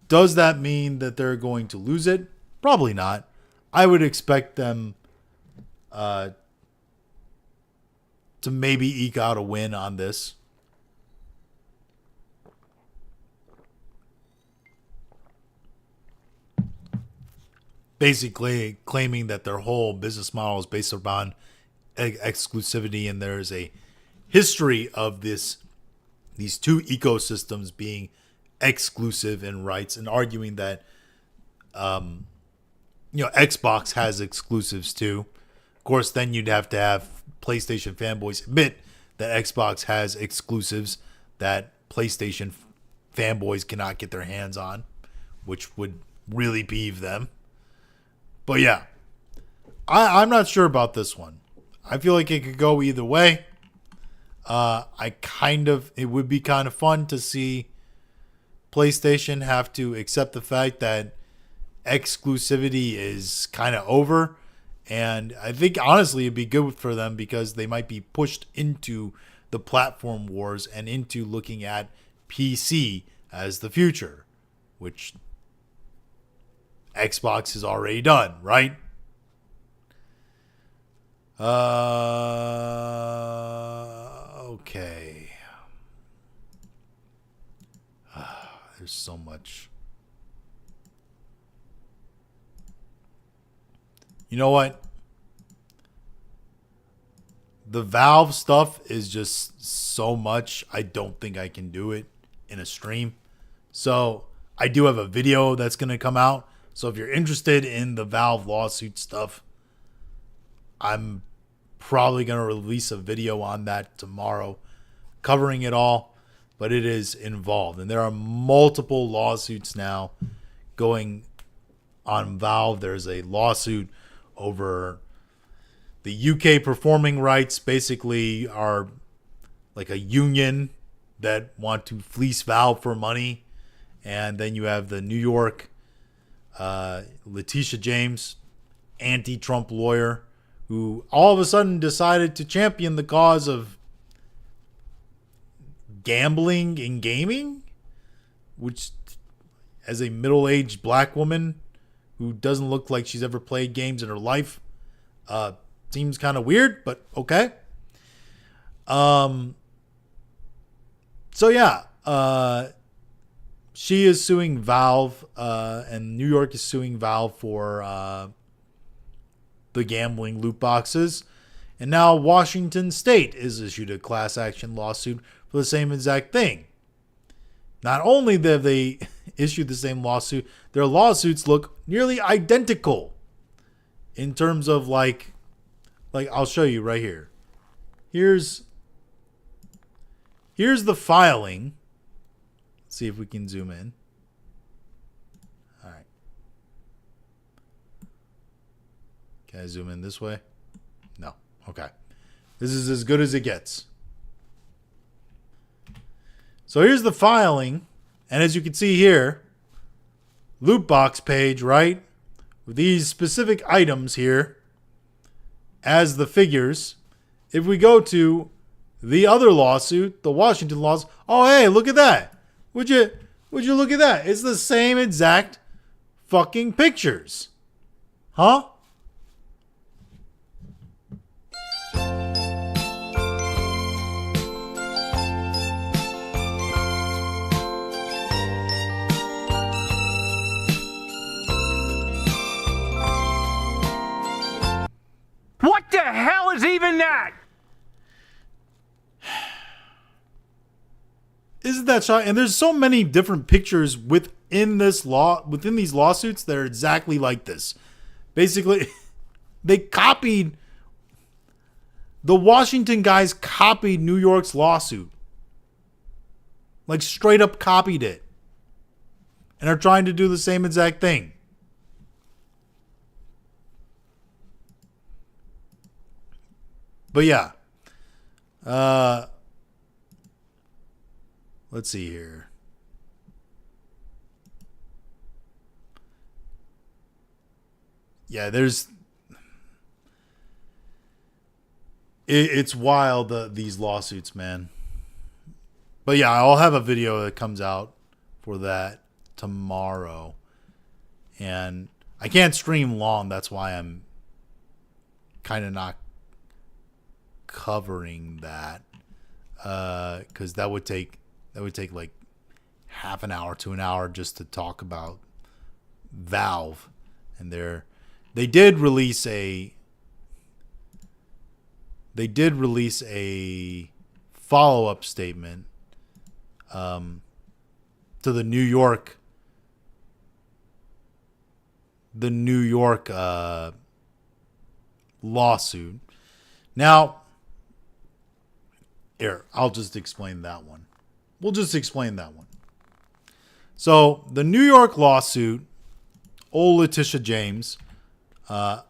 Does that mean that they're going to lose it? Probably not. I would expect them to maybe eke out a win on this. Basically claiming that their whole business model is based upon exclusivity, and there's a history of these two ecosystems being exclusive in rights, and arguing that Xbox has exclusives too. Of course, then you'd have to have PlayStation fanboys admit that Xbox has exclusives that PlayStation fanboys cannot get their hands on, which would really peeve them. But yeah, I'm not sure about this one. I feel like it could go either way. It would be kind of fun to see PlayStation have to accept the fact that exclusivity is kind of over. And I think honestly it'd be good for them because they might be pushed into the platform wars and into looking at PC as the future, which Xbox has already done, right? Okay. There's so much. You know what? The Valve stuff is just so much. I don't think I can do it in a stream. So I do have a video that's going to come out. So if you're interested in the Valve lawsuit stuff, I'm probably going to release a video on that tomorrow covering it all. But it is involved. And there are multiple lawsuits now going on Valve. There's a lawsuit over the UK performing rights, basically are like a union that want to fleece Valve for money. And then you have the New York Letitia James, anti-Trump lawyer, who all of a sudden decided to champion the cause of gambling and gaming, which, as a middle-aged black woman who doesn't look like she's ever played games in her life, seems kind of weird, but okay. So yeah, she is suing Valve, and New York is suing Valve for the gambling loot boxes. And now Washington State is issued a class action lawsuit for the same exact thing. Not only have they issued the same lawsuit, their lawsuits look nearly identical in terms of like I'll show you right here. Here's the filing. Let's see if we can zoom in. All right. Can I zoom in this way? No. Okay. This is as good as it gets. So here's the filing. And as you can see here, loot box page, right? With these specific items here as the figures. If we go to the other lawsuit, the Washington lawsuit, oh hey, look at that. Would you look at that? It's the same exact fucking pictures. Huh? What the hell is even that? Isn't that shocking? And there's so many different pictures within these lawsuits that are exactly like this. Basically, they copied the Washington guys copied New York's lawsuit. Like straight up copied it. And are trying to do the same exact thing. But yeah. Let's see here. Yeah, it's wild, these lawsuits, man. But yeah, I'll have a video that comes out for that tomorrow. And I can't stream long, that's why I'm kind of not covering that. Because that would take like half an hour to an hour just to talk about Valve. And they did release a follow-up statement to the New York lawsuit. Now, here, I'll just explain that one. We'll just explain that one. So, the New York lawsuit, old Letitia James, I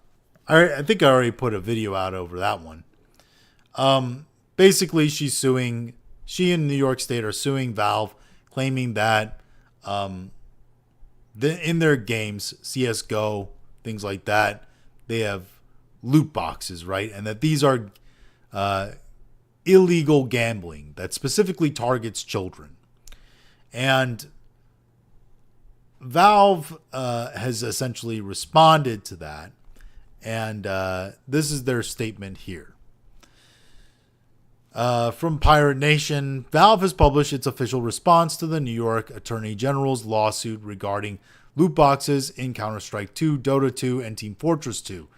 think I already put a video out over that one. Basically, she and New York State are suing Valve, claiming that in their games, CSGO, things like that, they have loot boxes, right? And that these are illegal gambling that specifically targets children. And Valve has essentially responded to that. And this is their statement here. From Pirate Nation, Valve has published its official response to the New York Attorney General's lawsuit regarding loot boxes in Counter-Strike 2, Dota 2, and Team Fortress 2.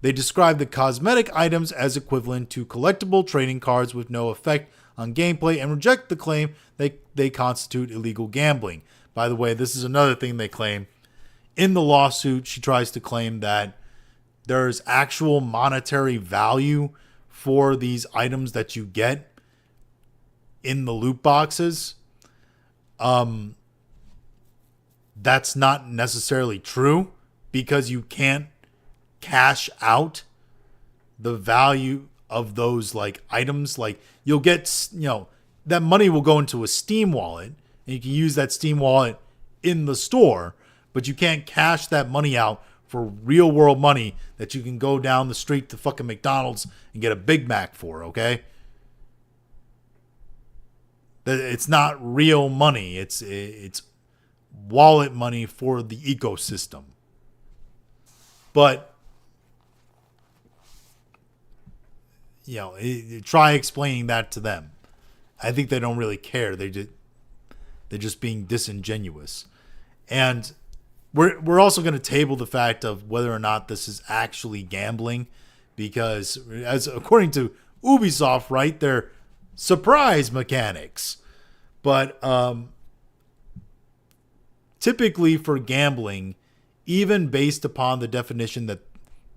They describe the cosmetic items as equivalent to collectible trading cards with no effect on gameplay and reject the claim that they constitute illegal gambling. By the way, this is another thing they claim. In the lawsuit, she tries to claim that there's actual monetary value for these items that you get in the loot boxes. That's not necessarily true because you can't cash out the value of those like items. Like you'll get, that money will go into a Steam wallet and you can use that Steam wallet in the store, but you can't cash that money out for real world money that you can go down the street to fucking McDonald's and get a Big Mac for, okay? It's not real money. It's wallet money for the ecosystem. But try explaining that to them. I think they don't really care. They're just being disingenuous. And we're also going to table the fact of whether or not this is actually gambling, because as according to Ubisoft, right, they're surprise mechanics. But typically for gambling, even based upon the definition that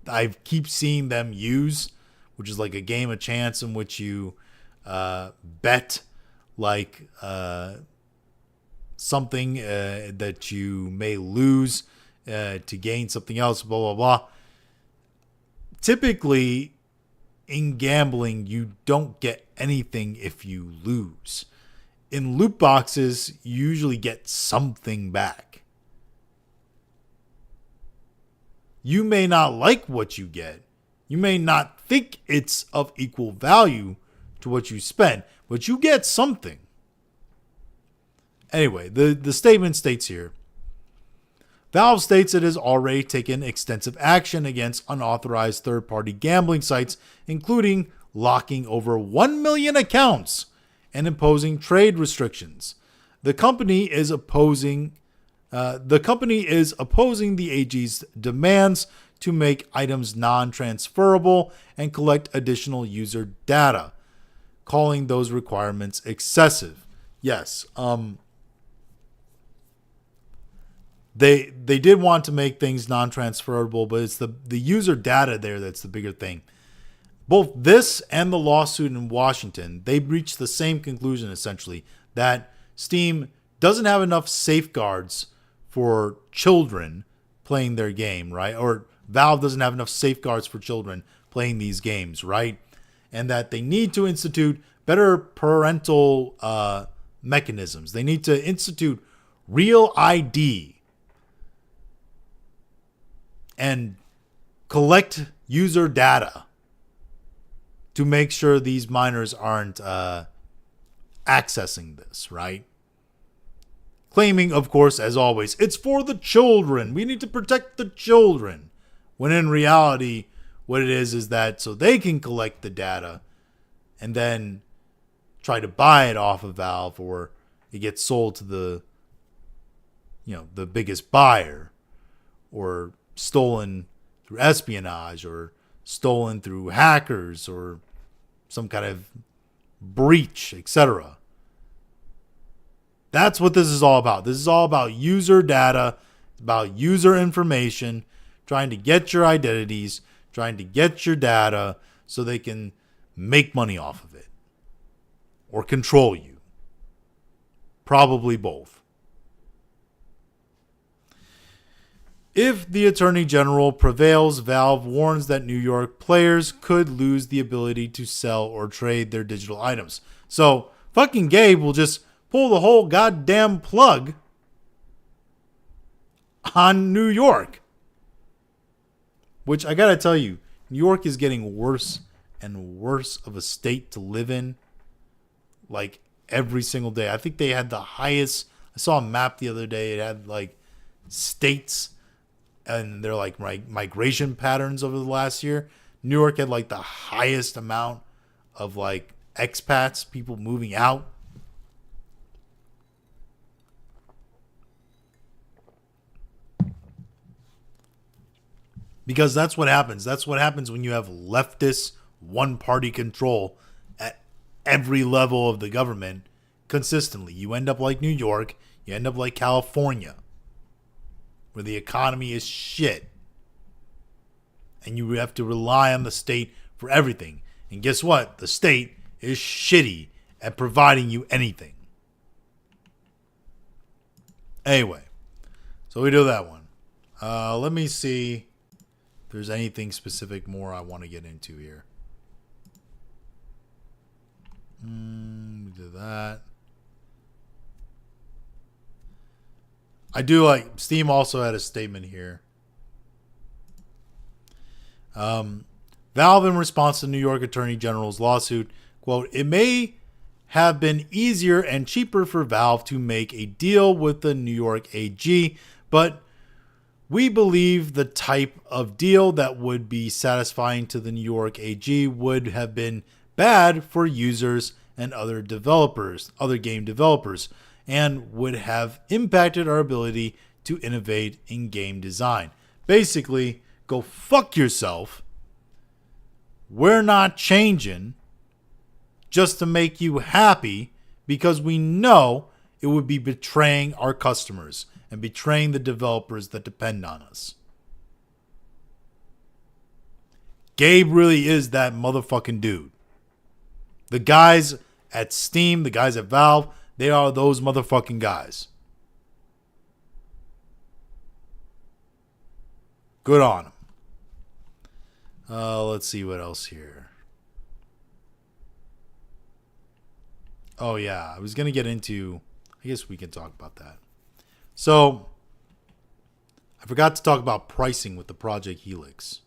I keep seeing them use, which is like a game of chance in which you bet like something that you may lose to gain something else, blah, blah, blah. Typically, in gambling, you don't get anything if you lose. In loot boxes, you usually get something back. You may not like what you get. You may not think it's of equal value to what you spend, but you get something. Anyway, the statement states here, Valve states it has already taken extensive action against unauthorized third-party gambling sites, including locking over 1 million accounts and imposing trade restrictions. The company is opposing the AG's demands to make items non-transferable and collect additional user data, calling those requirements excessive. yes. They did want to make things non-transferable, but it's the user data there that's the bigger thing. Both this and the lawsuit in Washington, they reached the same conclusion essentially, that Steam doesn't have enough safeguards for children playing their game, right? Or Valve doesn't have enough safeguards for children playing these games, right? And that they need to institute better parental mechanisms. They need to institute real ID and collect user data to make sure these minors aren't accessing this, right? Claiming, of course, as always, it's for the children. We need to protect the children. When in reality, what it is that so they can collect the data and then try to buy it off of Valve, or it gets sold to the biggest buyer, or stolen through espionage, or stolen through hackers, or some kind of breach, etc. That's what this is all about. This is all about user data, about user information, trying to get your identities, trying to get your data so they can make money off of it or control you. Probably both. If the Attorney General prevails, Valve warns that New York players could lose the ability to sell or trade their digital items. So, fucking Gabe will just pull the whole goddamn plug on New York. Which, I gotta tell you, New York is getting worse and worse of a state to live in. Like, every single day. I think they had the highest... I saw a map the other day. It had, like, states... and they're like migration patterns over the last year. New York had like the highest amount of like expats, people moving out. Because that's what happens. That's what happens when you have leftist one-party control at every level of the government consistently. You end up like New York. You end up like California, where the economy is shit. And you have to rely on the state for everything. And guess what? The state is shitty at providing you anything. Anyway, so we do that one. Let me see if there's anything specific more I want to get into here. We do that. I do like... Steam also had a statement here. Valve, in response to New York Attorney General's lawsuit, quote, "It may have been easier and cheaper for Valve to make a deal with the New York AG, but we believe the type of deal that would be satisfying to the New York AG would have been bad for users and other game developers, and would have impacted our ability to innovate in game design." Basically, go fuck yourself. We're not changing just to make you happy, because we know it would be betraying our customers and betraying the developers that depend on us. Gabe really is that motherfucking dude. The guys at Steam, the guys at Valve, they are those motherfucking guys. Good on them. Let's see what else here. Oh, yeah. I was going to get into... I guess we can talk about that. So, I forgot to talk about pricing with the Project Helix.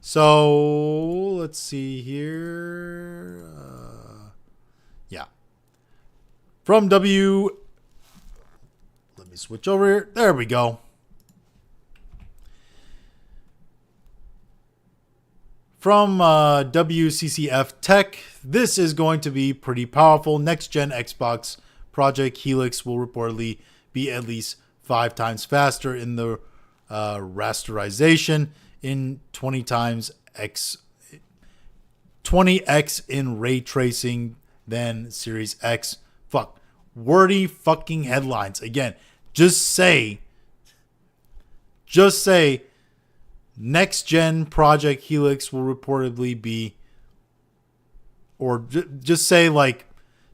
So, let's see here. Yeah. From Let me switch over here. There we go. From WCCF Tech, this is going to be pretty powerful. Next-gen Xbox Project Helix will reportedly be at least 5 times faster in the rasterization, in 20 times 20x in ray tracing than Series X. Fuck. Wordy fucking headlines. Again, just say next gen Project Helix will reportedly be, or just say like,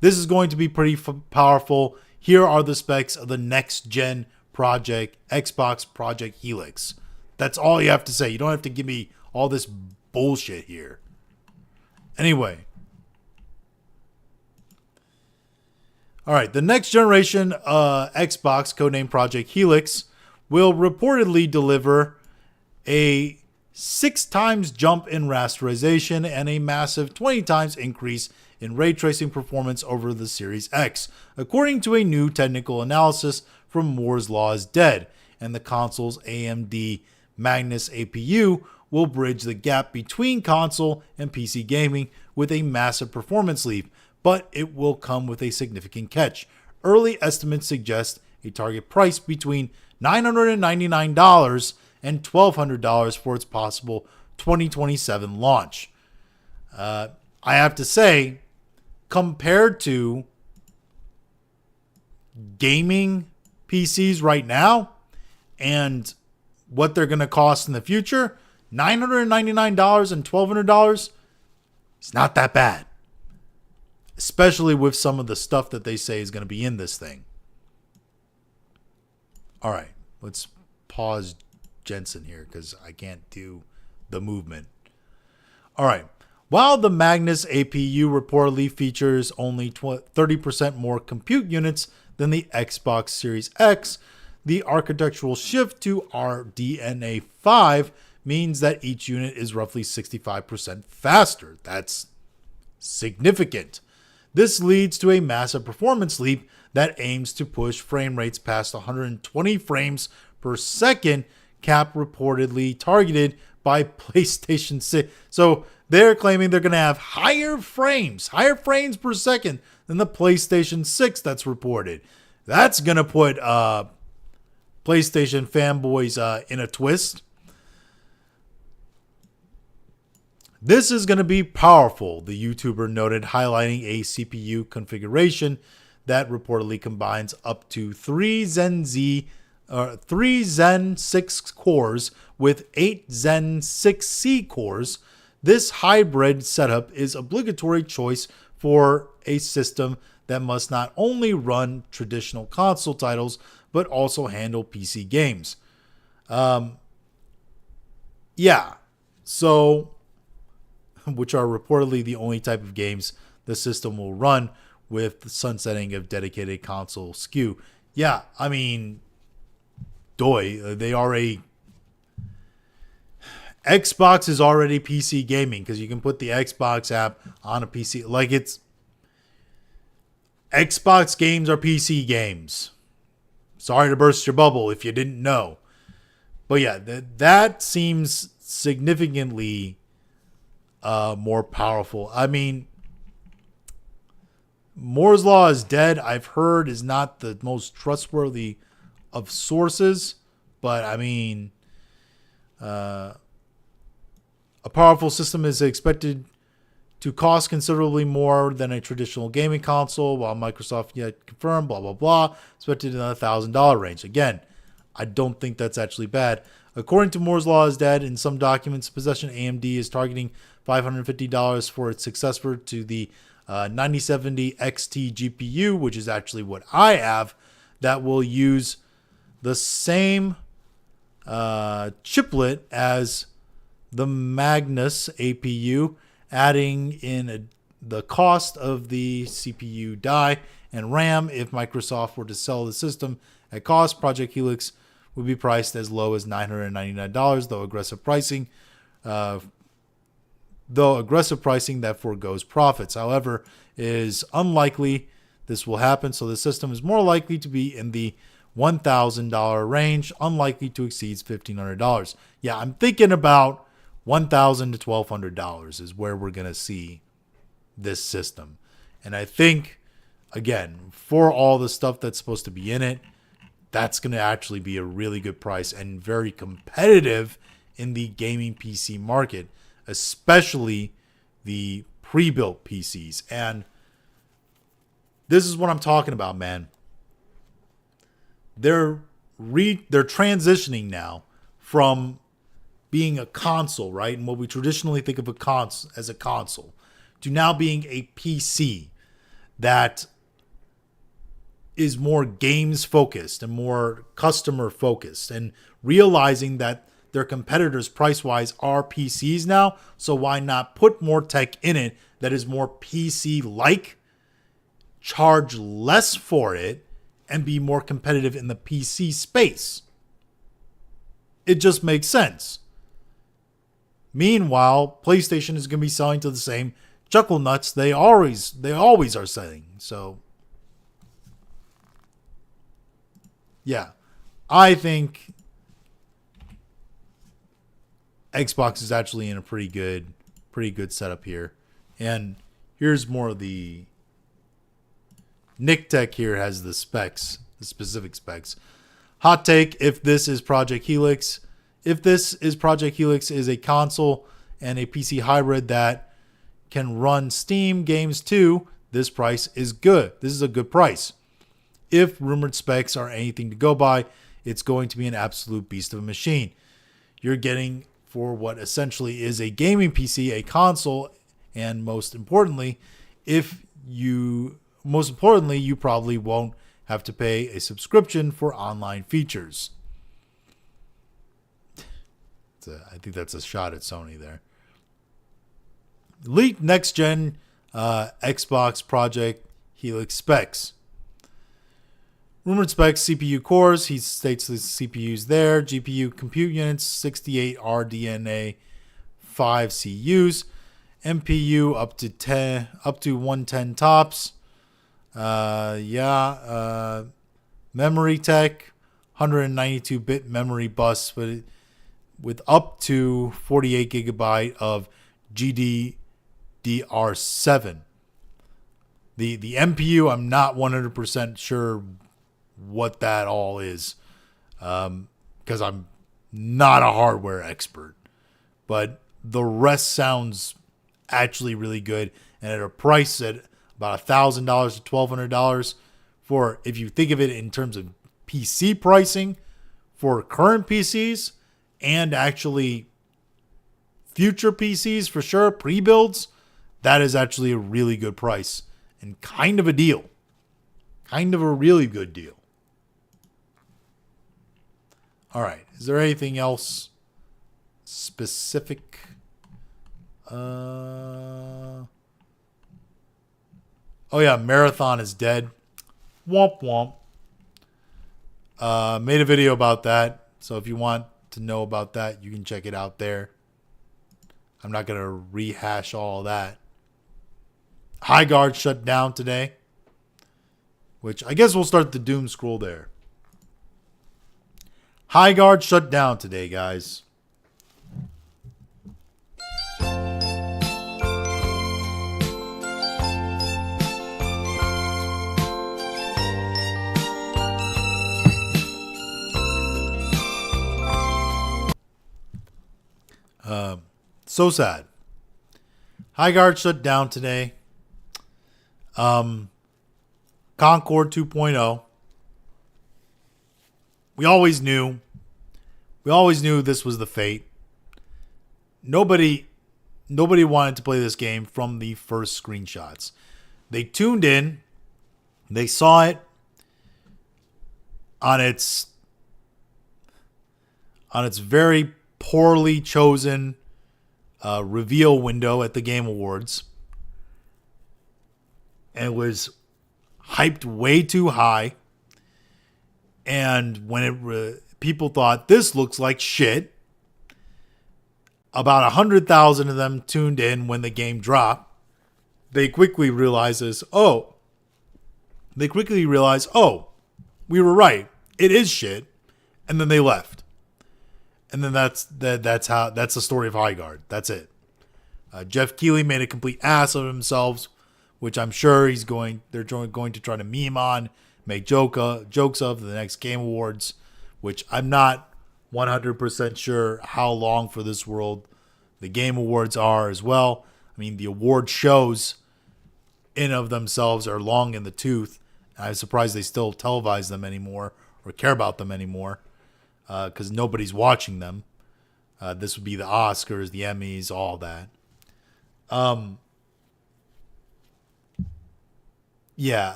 this is going to be pretty powerful. Here are the specs of the next gen Xbox Project Helix. That's all you have to say. You don't have to give me all this bullshit here. Anyway. All right. The next generation Xbox, codenamed Project Helix, will reportedly deliver a 6 times jump in rasterization and a massive 20 times increase in ray tracing performance over the Series X, according to a new technical analysis from Moore's Law is Dead, and the console's AMD Magnus APU will bridge the gap between console and PC gaming with a massive performance leap, but it will come with a significant catch. Early estimates suggest a target price between $999 and $1,200 for its possible 2027 launch. I have to say, compared to gaming PCs right now and what they're going to cost in the future, $999 and $1,200, it's not that bad. Especially with some of the stuff that they say is going to be in this thing. All right, let's pause Jensen here because I can't do the movement. All right. While the Magnus APU reportedly features only 30% more compute units than the Xbox Series X, the architectural shift to RDNA 5 means that each unit is roughly 65% faster. That's significant. This leads to a massive performance leap that aims to push frame rates past 120 frames per second, cap reportedly targeted by PlayStation 6. So they're claiming they're going to have higher frames per second than the PlayStation 6 that's reported. That's going to put PlayStation fanboys in a twist. This is going to be powerful, the YouTuber noted, highlighting a CPU configuration that reportedly combines up to 3 Zen 6 cores with 8 Zen 6C cores. This hybrid setup is obligatory choice for a system that must not only run traditional console titles, but also handle PC games. Which are reportedly the only type of games the system will run with the sunsetting of dedicated console SKU. Yeah, I mean, they are Xbox is already PC gaming because you can put the Xbox app on a PC. Like, it's Xbox games are PC games. Sorry to burst your bubble if you didn't know. But yeah, that seems significantly more powerful. I mean, Moore's Law is Dead, I've heard, is not the most trustworthy of sources. But I mean, a powerful system is expected to cost considerably more than a traditional gaming console, while Microsoft yet confirmed, blah, blah, blah, expected in the $1,000 range. Again, I don't think that's actually bad. According to Moore's Law is Dead, in some documents, Possession AMD is targeting $550 for its successor to the 9070 XT GPU, which is actually what I have, that will use the same chiplet as the Magnus APU, adding in the cost of the CPU die and RAM. If Microsoft were to sell the system at cost, Project Helix would be priced as low as $999, though aggressive pricing that foregoes profits. However, it is unlikely this will happen, so the system is more likely to be in the $1,000 range, unlikely to exceed $1,500. Yeah, I'm thinking about $1,000 to $1,200 is where we're going to see this system. And I think, again, for all the stuff that's supposed to be in it, that's going to actually be a really good price and very competitive in the gaming PC market, especially the pre-built PCs. And this is what I'm talking about, man. They're transitioning now from being a console, right? And what we traditionally think of as a console, to now being a PC that is more games focused and more customer focused, and realizing that their competitors price wise are PCs now. So why not put more tech in it that is more PC like, charge less for it, and be more competitive in the PC space? It just makes sense. Meanwhile, PlayStation is going to be selling to the same chuckle nuts they always are selling. So yeah, I think Xbox is actually in a pretty good setup here. And here's more of the Nick Tech here has the specs, the specific specs. Hot take: if this is Project Helix is a console and a PC hybrid that can run Steam games too, this price is good. This is a good price. If rumored specs are anything to go by, it's going to be an absolute beast of a machine. You're getting, for what essentially is a gaming PC, a console, and most importantly, you probably won't have to pay a subscription for online features. I think that's a shot at Sony there. Leaked next-gen Xbox Project Helix specs. Rumored specs: CPU cores. He states the CPUs there. GPU compute units: 68 RDNA 5 CUs. MPU up to 110 tops. Memory tech: 192-bit memory bus with up to 48 gigabyte of GDDR7. The MPU, I'm not 100% sure what that all is, because I'm not a hardware expert. But the rest sounds actually really good, and at a price at about $1,000 to $1,200 for, if you think of it in terms of PC pricing for current PCs and actually future PCs for sure, pre-builds, that is actually a really good price and kind of a deal. Kind of a really good deal. All right. Is there anything else specific? Oh yeah, Marathon is dead. Womp womp. Made a video about that. So if you want to know about that, you can check it out there. I'm not going to rehash all that. High Guard shut down today, which I guess we'll start the doom scroll there. High Guard shut down today, guys. So sad. High Guard shut down today. Concord 2.0. We always knew this was the fate. Nobody wanted to play this game from the first screenshots. They tuned in. They saw it on its very poorly chosen reveal window at the Game Awards, and it was hyped way too high. And when people thought this looks like shit, about 100,000 of them tuned in when the game dropped. They quickly realized, oh, we were right. It is shit. And then they left. And then that's the story of High Guard. That's it. Jeff Keighley made a complete ass of himself, which I'm sure they're going to try to meme on, make jokes of the next Game Awards, which I'm not 100% sure how long for this world the Game Awards are as well. I mean, the award shows in of themselves are long in the tooth. I'm surprised they still televise them anymore or care about them anymore because nobody's watching them. This would be the Oscars, the Emmys, all that.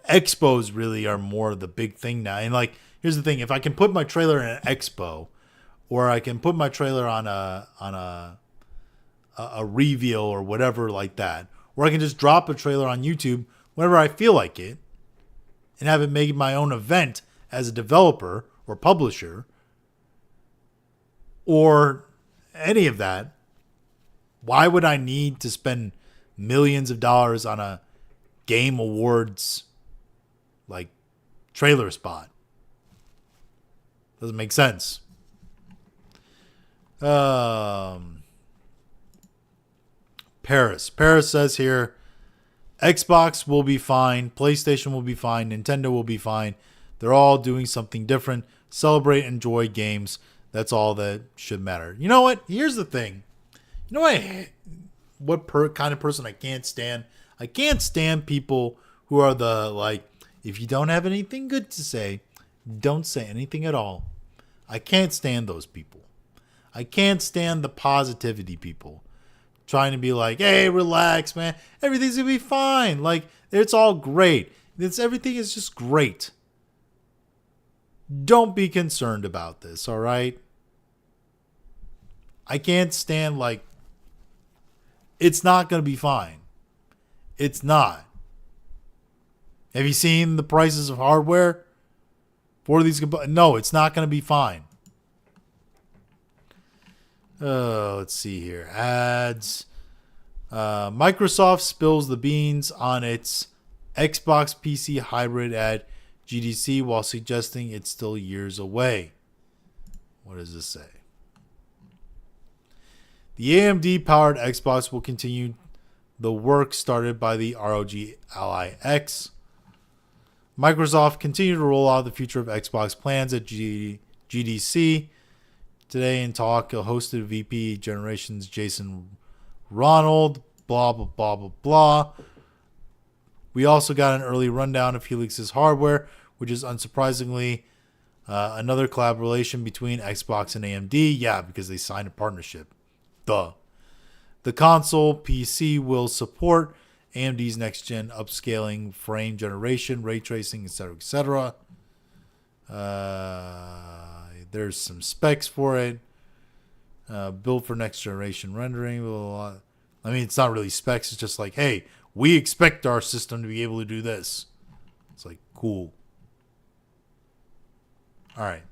Expos really are more the big thing now. And like, here's the thing: if I can put my trailer in an expo, or I can put my trailer on a reveal or whatever like that, or I can just drop a trailer on YouTube whenever I feel like it, and have it make my own event as a developer or publisher, or any of that. Why would I need to spend millions of dollars on a game awards like trailer spot? Doesn't make sense. Paris says here, Xbox will be fine, PlayStation will be fine, Nintendo will be fine. They're all doing something different. Celebrate, enjoy games. That's all that should matter. You know what? Here's the thing. You know what kind of person I can't stand? I can't stand people who are the, like, if you don't have anything good to say, don't say anything at all. I can't stand those people. I can't stand the positivity people trying to be like, hey, relax, man. Everything's going to be fine. Like, it's all great. Everything is just great. Don't be concerned about this, all right? I can't stand, like, it's not going to be fine. It's not. Have you seen the prices of hardware for these? No, it's not going to be fine. Let's see here. Ads. Microsoft spills the beans on its Xbox PC hybrid at GDC while suggesting it's still years away. What does this say? The AMD-powered Xbox will continue the work started by the ROG Ally X. Microsoft continued to roll out the future of Xbox plans at GDC. Today in talk, hosted VP Generations Jason Ronald, blah, blah, blah, blah, blah. We also got an early rundown of Helix's hardware, which is unsurprisingly another collaboration between Xbox and AMD. Yeah, because they signed a partnership. Duh. The console PC will support AMD's next-gen upscaling frame generation, ray tracing, etc., etc. There's some specs for it. Built for next-generation rendering. Blah, blah, blah. I mean, it's not really specs. It's just like, hey, we expect our system to be able to do this. It's like, cool. All right.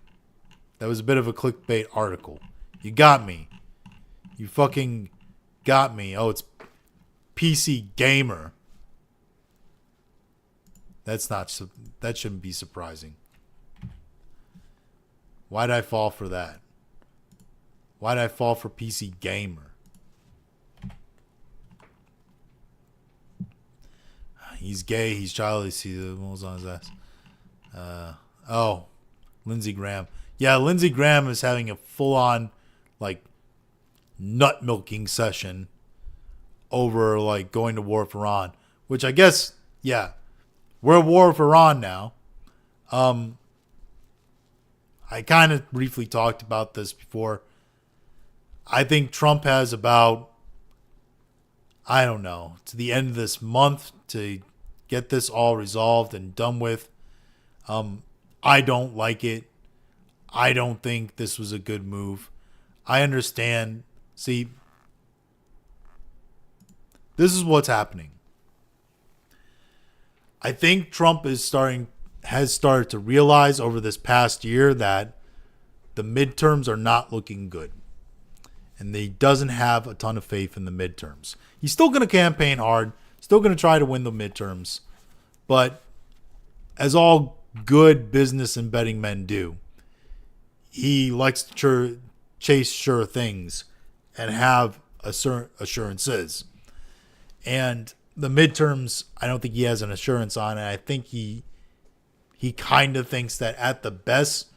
That was a bit of a clickbait article. You got me. You fucking got me. Oh, it's PC Gamer. That shouldn't be surprising. Why'd I fall for that? Why'd I fall for PC Gamer? He's gay. He's childish. See the moles on his ass. Lindsey Graham. Yeah, Lindsey Graham is having a full-on, like, nut milking session over, like, going to war with Iran. Which I guess, yeah, we're at war with Iran now. I kind of briefly talked about this before. I think Trump has about, I don't know, to the end of this month to get this all resolved and done with. I don't like it. I don't think this was a good move. I understand. See, this is what's happening. I think Trump has started to realize over this past year that the midterms are not looking good. And he doesn't have a ton of faith in the midterms. He's still going to campaign hard, still going to try to win the midterms. But as all good business and betting men do, he likes to chase sure things and have assurances. And the midterms, I don't think he has an assurance on. And I think he kind of thinks that at the best,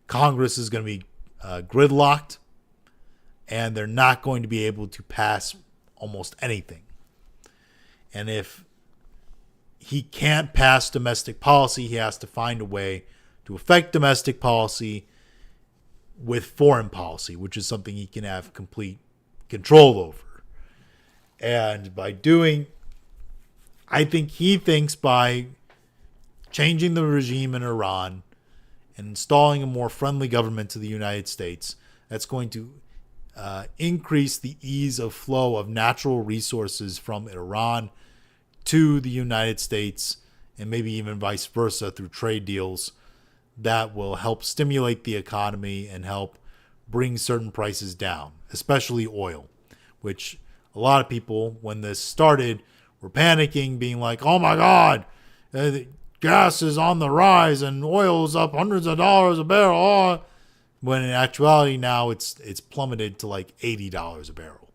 Congress is going to be gridlocked. and they're not going to be able to pass almost anything. And if he can't pass domestic policy, he has to find a way to affect domestic policy with foreign policy, which is something he can have complete control over. And I think he thinks by changing the regime in Iran and installing a more friendly government to the United States, that's going to increase the ease of flow of natural resources from Iran to the United States, and maybe even vice versa through trade deals that will help stimulate the economy and help bring certain prices down, especially oil, which a lot of people, when this started, were panicking, being like, oh my God, gas is on the rise and oil is up hundreds of dollars a barrel. Oh. When in actuality now it's plummeted to like $80 a barrel.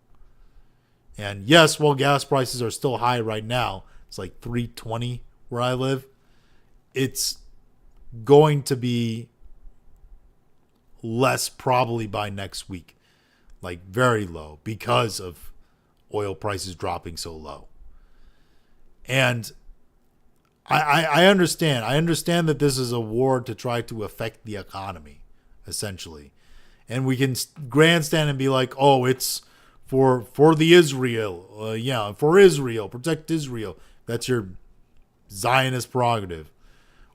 And yes, while gas prices are still high right now, it's like $3.20 where I live, it's going to be less probably by next week, like very low, because of oil prices dropping so low. And I understand. I understand that this is a war to try to affect the economy, essentially. And we can grandstand and be like, oh, it's for the Israel. For Israel. Protect Israel. That's your Zionist prerogative.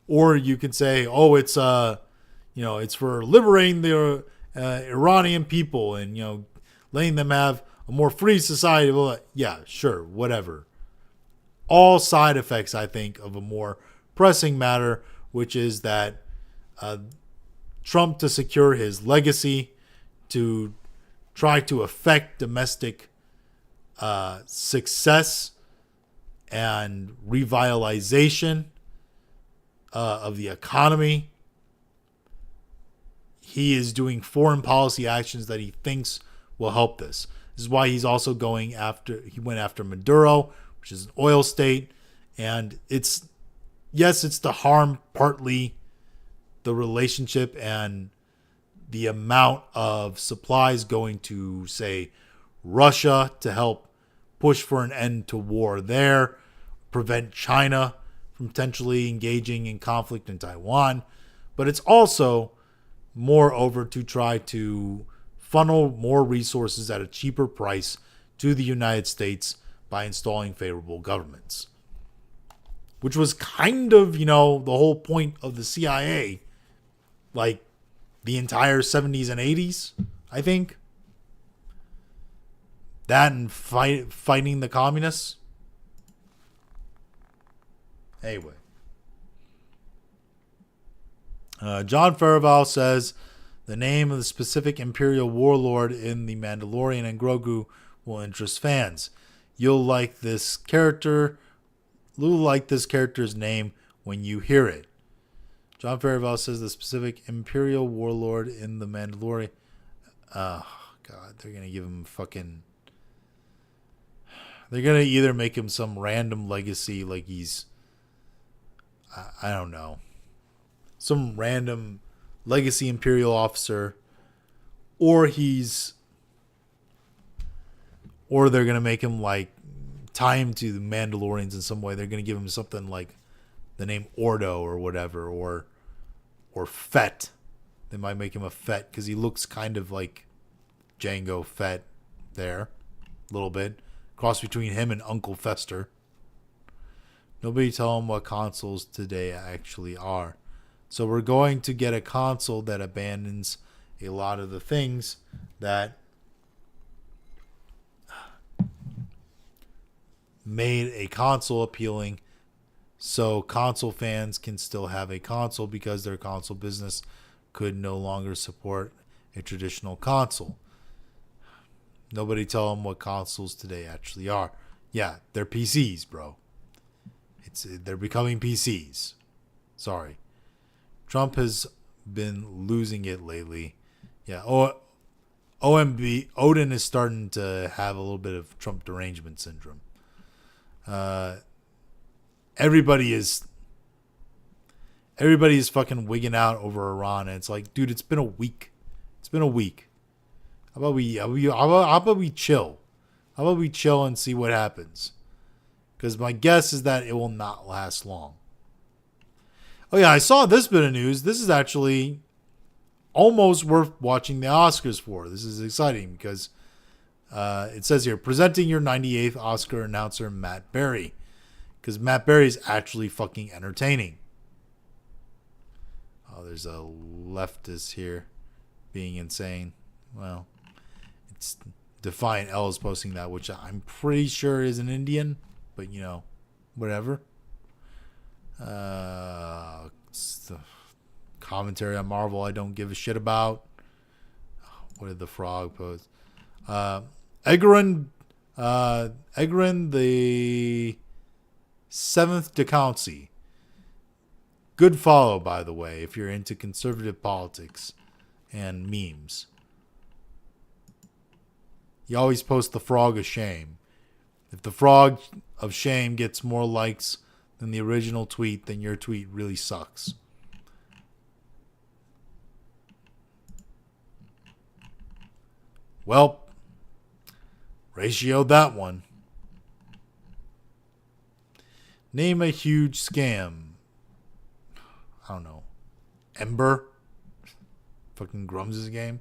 Or you can say, oh, it's for liberating the Iranian people and, letting them have a more free society. Well, yeah, sure, whatever. All side effects, I think, of a more pressing matter, which is that Trump, to secure his legacy, to try to affect domestic success and revitalization of the economy, he is doing foreign policy actions that he thinks will help this. This is why he went after Maduro, which is an oil state. And it's to harm partly the relationship and the amount of supplies going to, say, Russia to help push for an end to war there, prevent China from potentially engaging in conflict in Taiwan. But it's also, moreover, to try to funnel more resources at a cheaper price to the United States by installing favorable governments, which was kind of, the whole point of the CIA, like the entire 70s and 80s, I think. That and fighting the communists. Anyway. John Farival says the name of the specific Imperial warlord in The Mandalorian and Grogu will interest fans. You'll like this character's name when you hear it. John Farival says the specific Imperial warlord in The Mandalorian. Oh, God. They're going to give him they're going to either make him some random legacy like he's, I don't know, some random legacy Imperial officer, or they're going to make him tie him to the Mandalorians in some way. They're going to give him something like the name Ordo or whatever, or Fett. They might make him a Fett because he looks kind of like Jango Fett there, a little bit. Cross between him and Uncle Fester. Nobody tell him what consoles today actually are. So we're going to get a console that abandons a lot of the things that made a console appealing, so console fans can still have a console because their console business could no longer support a traditional console. Nobody tell them what consoles today actually are. Yeah, they're PCs, bro. They're becoming PCs. Sorry. Trump has been losing it lately. Yeah, OMB, Odin is starting to have a little bit of Trump derangement syndrome. Everybody is fucking wigging out over Iran, and it's like, dude, it's been a week. How How about we chill? How about we chill and see what happens? Because my guess is that it will not last long. Oh yeah, I saw this bit of news. This is actually almost worth watching the Oscars for. This is exciting because it says here, presenting your 98th Oscar announcer, Matt Berry. Because Matt Berry is actually fucking entertaining. Oh, there's a leftist here being insane. Well, it's Defiant L is posting that, which I'm pretty sure is an Indian. But, you know, whatever. It's the commentary on Marvel I don't give a shit about. What did the frog post? Egrin the 7th Decouncy. Good follow, by the way, if you're into conservative politics and memes. You always post the frog of shame. If the frog of shame gets more likes than the original tweet, then your tweet really sucks. Well, ratioed that one. Name a huge scam. I don't know. Ember? Fucking Grums' game?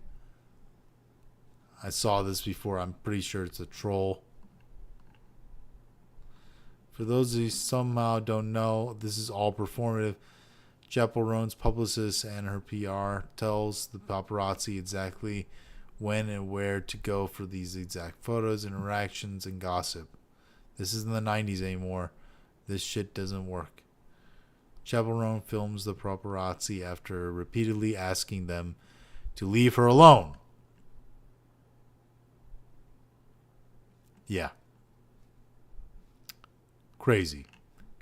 I saw this before. I'm pretty sure it's a troll. For those of you somehow don't know, this is all performative. Chappell Roan's publicist and her PR tells the paparazzi exactly when and where to go for these exact photos, interactions, and gossip. This isn't the 90s anymore. This shit doesn't work. Chappell Roan films the paparazzi after repeatedly asking them to leave her alone. Yeah. Crazy.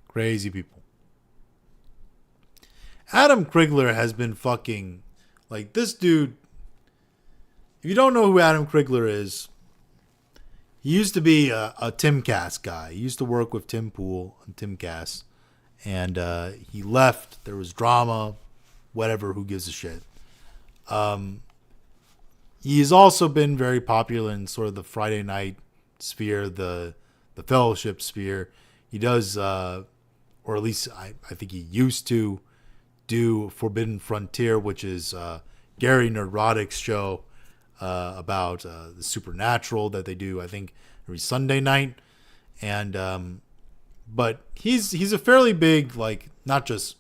Crazy people. Adam Krigler has been fucking... Like, this dude... If you don't know who Adam Krigler is, he used to be a Timcast guy. He used to work with Tim Pool on Timcast. And he left. There was drama. Whatever. Who gives a shit? He has also been very popular in sort of the Friday night sphere, the fellowship sphere. He does, or at least I think he used to do Forbidden Frontier, which is Gary Neurotic's show about the supernatural that they do, I think, every Sunday night. And but he's a fairly big, like, not just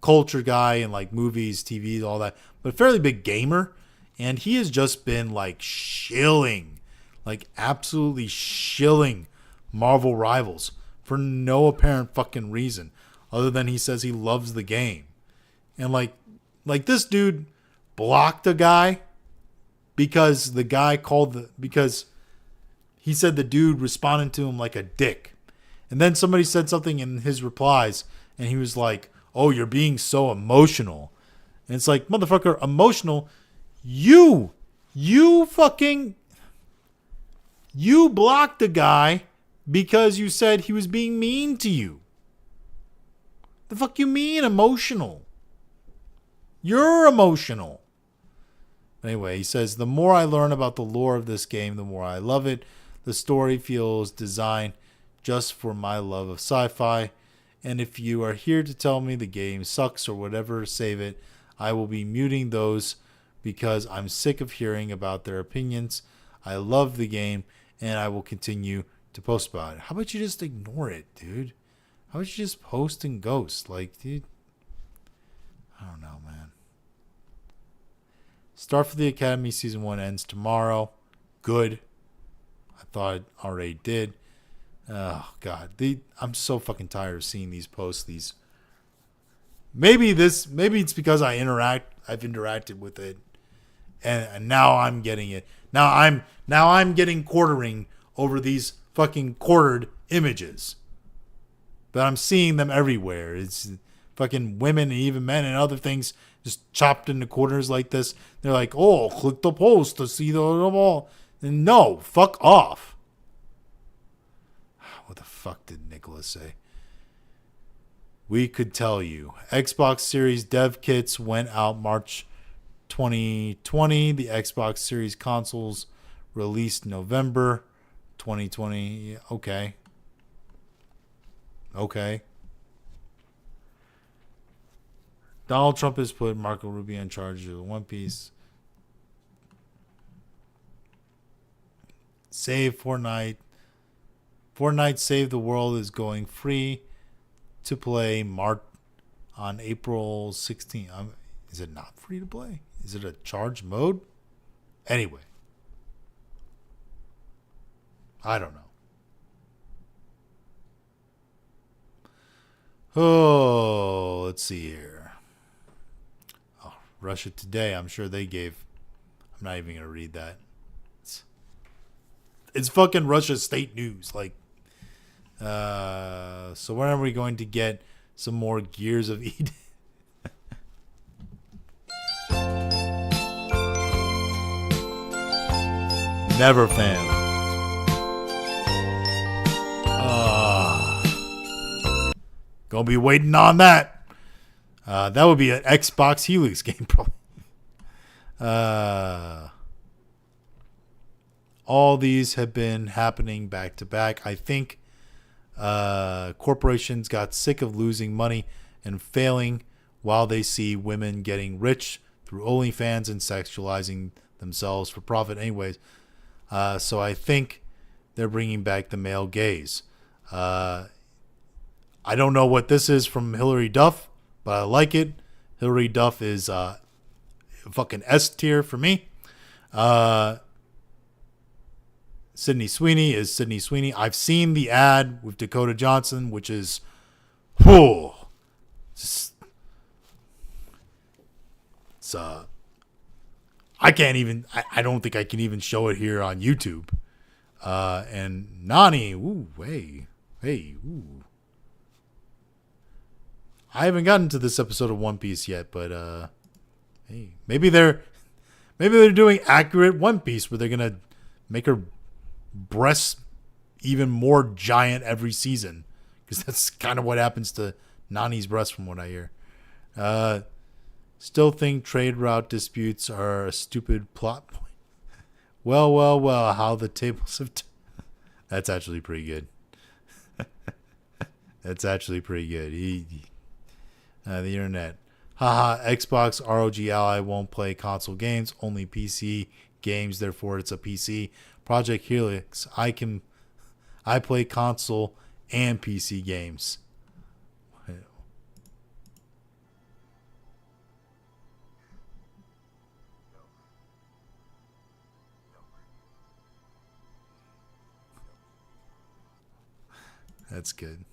culture guy and like movies, TVs, all that, but fairly big gamer. And he has just been like shilling, like absolutely shilling Marvel Rivals for no apparent fucking reason other than he says he loves the game. And like this dude blocked a guy because the guy because he said the dude responded to him like a dick. And then somebody said something in his replies and he was like, "Oh, you're being so emotional." And it's like, motherfucker, emotional? You blocked the guy because you said he was being mean to you. The fuck you mean emotional? You're emotional. Anyway, he says, the more I learn about the lore of this game, the more I love it. The story feels designed just for my love of sci-fi. And if you are here to tell me the game sucks or whatever, save it. I will be muting those because I'm sick of hearing about their opinions. I love the game and I will continue to post about it. How about you just ignore it, dude? How about you just post and ghost? Like, dude, I don't know, man. Start for the Academy Season 1 ends tomorrow. Good. I thought it already did. Oh, God. I'm so fucking tired of seeing these posts. Maybe it's because I've interacted with it. And now I'm getting it. Now I'm getting quartering over these fucking quartered images. But I'm seeing them everywhere. It's fucking women and even men and other things just chopped into quarters like this. They're like, oh, click the post to see the ball. And no, fuck off. What the fuck did Nicholas say? We could tell you. Xbox Series dev kits went out March 2020, the Xbox Series consoles released November 2020. Yeah, okay. Okay. Donald Trump has put Marco Rubio in charge of One Piece. Save Fortnite. Fortnite Save the World is going free to play on April 16th. Is it not free to play? Is it a charge mode? Anyway. I don't know. Oh, let's see here. Oh, Russia Today. I'm sure they gave. I'm not even going to read that. It's fucking Russia state news. Like, so when are we going to get some more Gears of Eden? Never, fam. Gonna be waiting on that. That would be an Xbox Helix game, probably. All these have been happening back to back. I think corporations got sick of losing money and failing while they see women getting rich through OnlyFans and sexualizing themselves for profit anyways. So I think they're bringing back the male gaze. I don't know what this is from Hillary Duff, but I like it. Hillary Duff is fucking S tier for me. Sydney Sweeney is Sydney Sweeney. I've seen the ad with Dakota Johnson, which is, it's I can't even. I don't think I can even show it here on YouTube. And Nani, ooh, hey, ooh. I haven't gotten to this episode of One Piece yet, but hey, maybe they're doing accurate One Piece where they're gonna make her breasts even more giant every season, because that's kind of what happens to Nani's breasts from what I hear. Still think trade route disputes are a stupid plot point. Well, how the tables have that's actually pretty good. That's actually pretty good. The internet. Haha, Xbox ROG Ally won't play console games, only PC games, therefore it's a PC. Project Helix, I play console and PC games. That's good.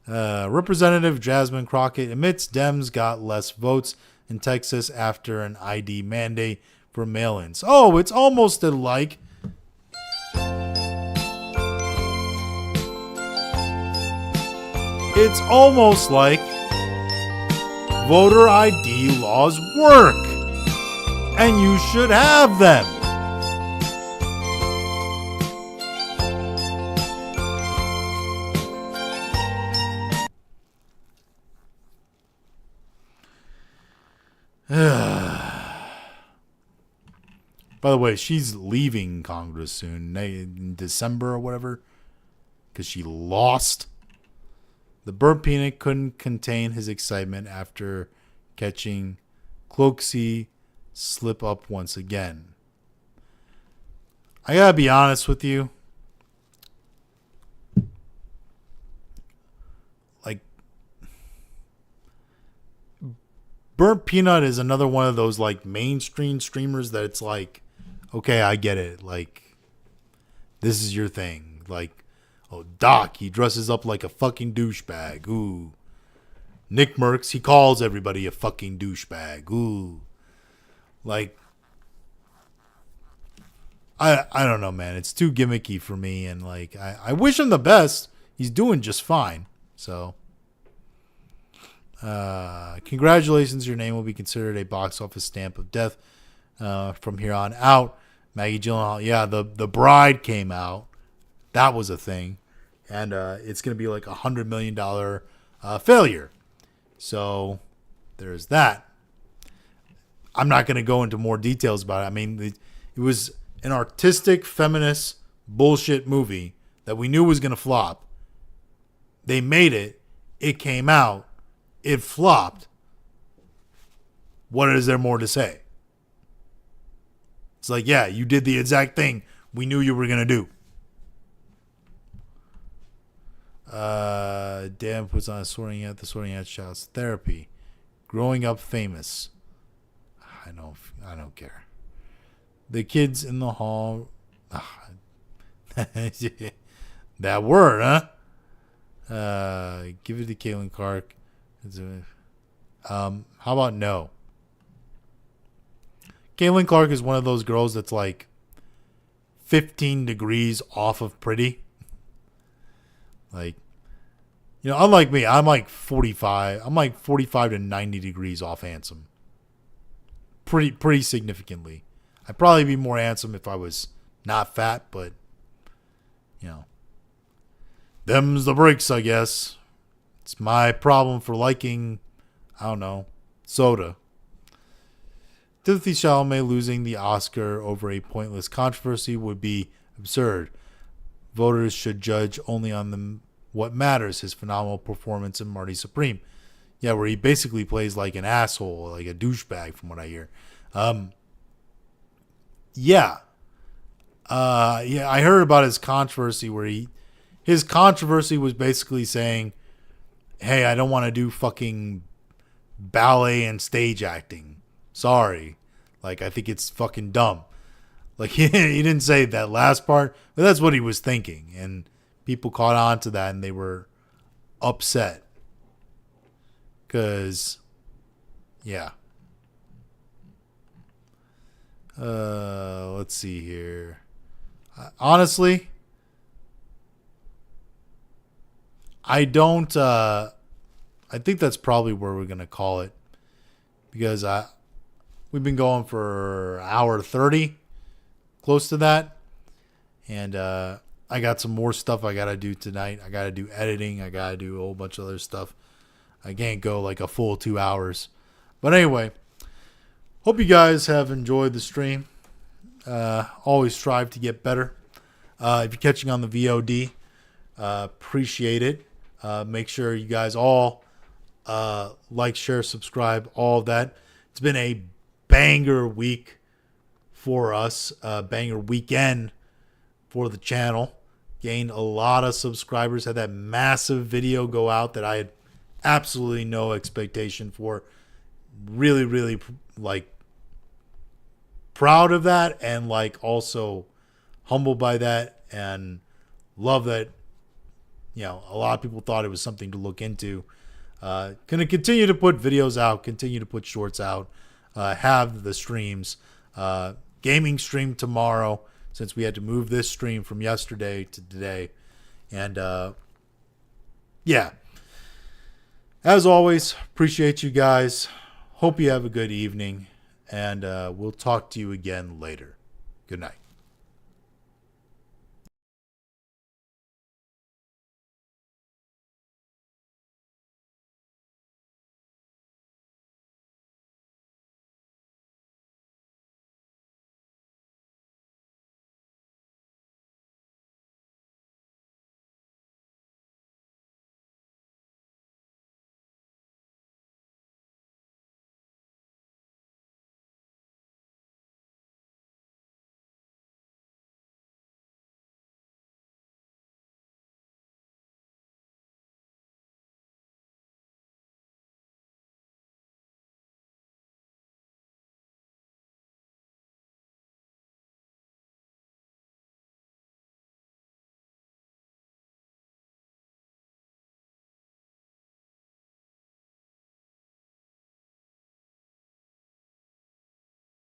Representative Jasmine Crockett admits Dems got less votes in Texas after an ID mandate for mail-ins. Oh, it's almost like voter ID laws work, and you should have them. By the way, she's leaving Congress soon, in December or whatever, because she lost. The burnt peanut couldn't contain his excitement after catching Cloaksy slip up once again. I gotta be honest with you. Like, Burnt Peanut is another one of those like mainstream streamers that it's like, okay, I get it. Like, this is your thing. Like, oh, Doc, he dresses up like a fucking douchebag. Ooh. Nick Merckx, he calls everybody a fucking douchebag. Ooh. Like, I don't know, man. It's too gimmicky for me. And, like, I wish him the best. He's doing just fine. So, congratulations. Your name will be considered a box office stamp of death from here on out. Maggie Gyllenhaal. Yeah, the Bride came out. That was a thing. And it's going to be like $100 million failure. So there's that. I'm not going to go into more details about it. I mean, it was an artistic, feminist bullshit movie that we knew was going to flop. They made it. It came out. It flopped. What is there more to say? It's like, yeah, you did the exact thing we knew you were going to do. Dan puts on a sorting hat. The sorting hat shouts, therapy. Growing up famous. I don't care. The kids in the hall. That word, huh? Give it to Caitlin Clark. How about no? Caitlin Clark is one of those girls that's like 15 degrees off of pretty. Like, you know, unlike me, I'm like 45. I'm like 45 to 90 degrees off handsome. Pretty significantly. I'd probably be more handsome if I was not fat, but, you know, them's the breaks, I guess. It's my problem for liking, I don't know, soda. Timothée Chalamet losing the Oscar over a pointless controversy would be absurd. Voters should judge only on what matters, his phenomenal performance in Marty Supreme. Yeah, where he basically plays like an asshole, like a douchebag from what I hear. Yeah, I heard about his controversy where his controversy was basically saying, hey, I don't want to do fucking ballet and stage acting. Sorry. Like, I think it's fucking dumb. Like, he didn't say that last part, but that's what he was thinking. And people caught on to that and they were upset. Because, yeah. Let's see here. Honestly, I don't, I think that's probably where we're going to call it. Because we've been going for hour 30, close to that. And I got some more stuff I got to do tonight. I got to do editing. I got to do a whole bunch of other stuff. I can't go like a full 2 hours. But anyway, hope you guys have enjoyed the stream. Always strive to get better. If you're catching on the VOD, appreciate it. Make sure you guys all like, share, subscribe, all of that. It's been a banger week for us, banger weekend for the channel. Gained a lot of subscribers. Had that massive video go out that I had absolutely no expectation for. Really, really like proud of that, and like also humbled by that, and love that, you know, a lot of people thought it was something to look into. Gonna continue to put videos out, continue to put shorts out, have the streams, gaming stream tomorrow, since we had to move this stream from yesterday to today. And yeah, as always, appreciate you guys. Hope you have a good evening, and we'll talk to you again later. Good night.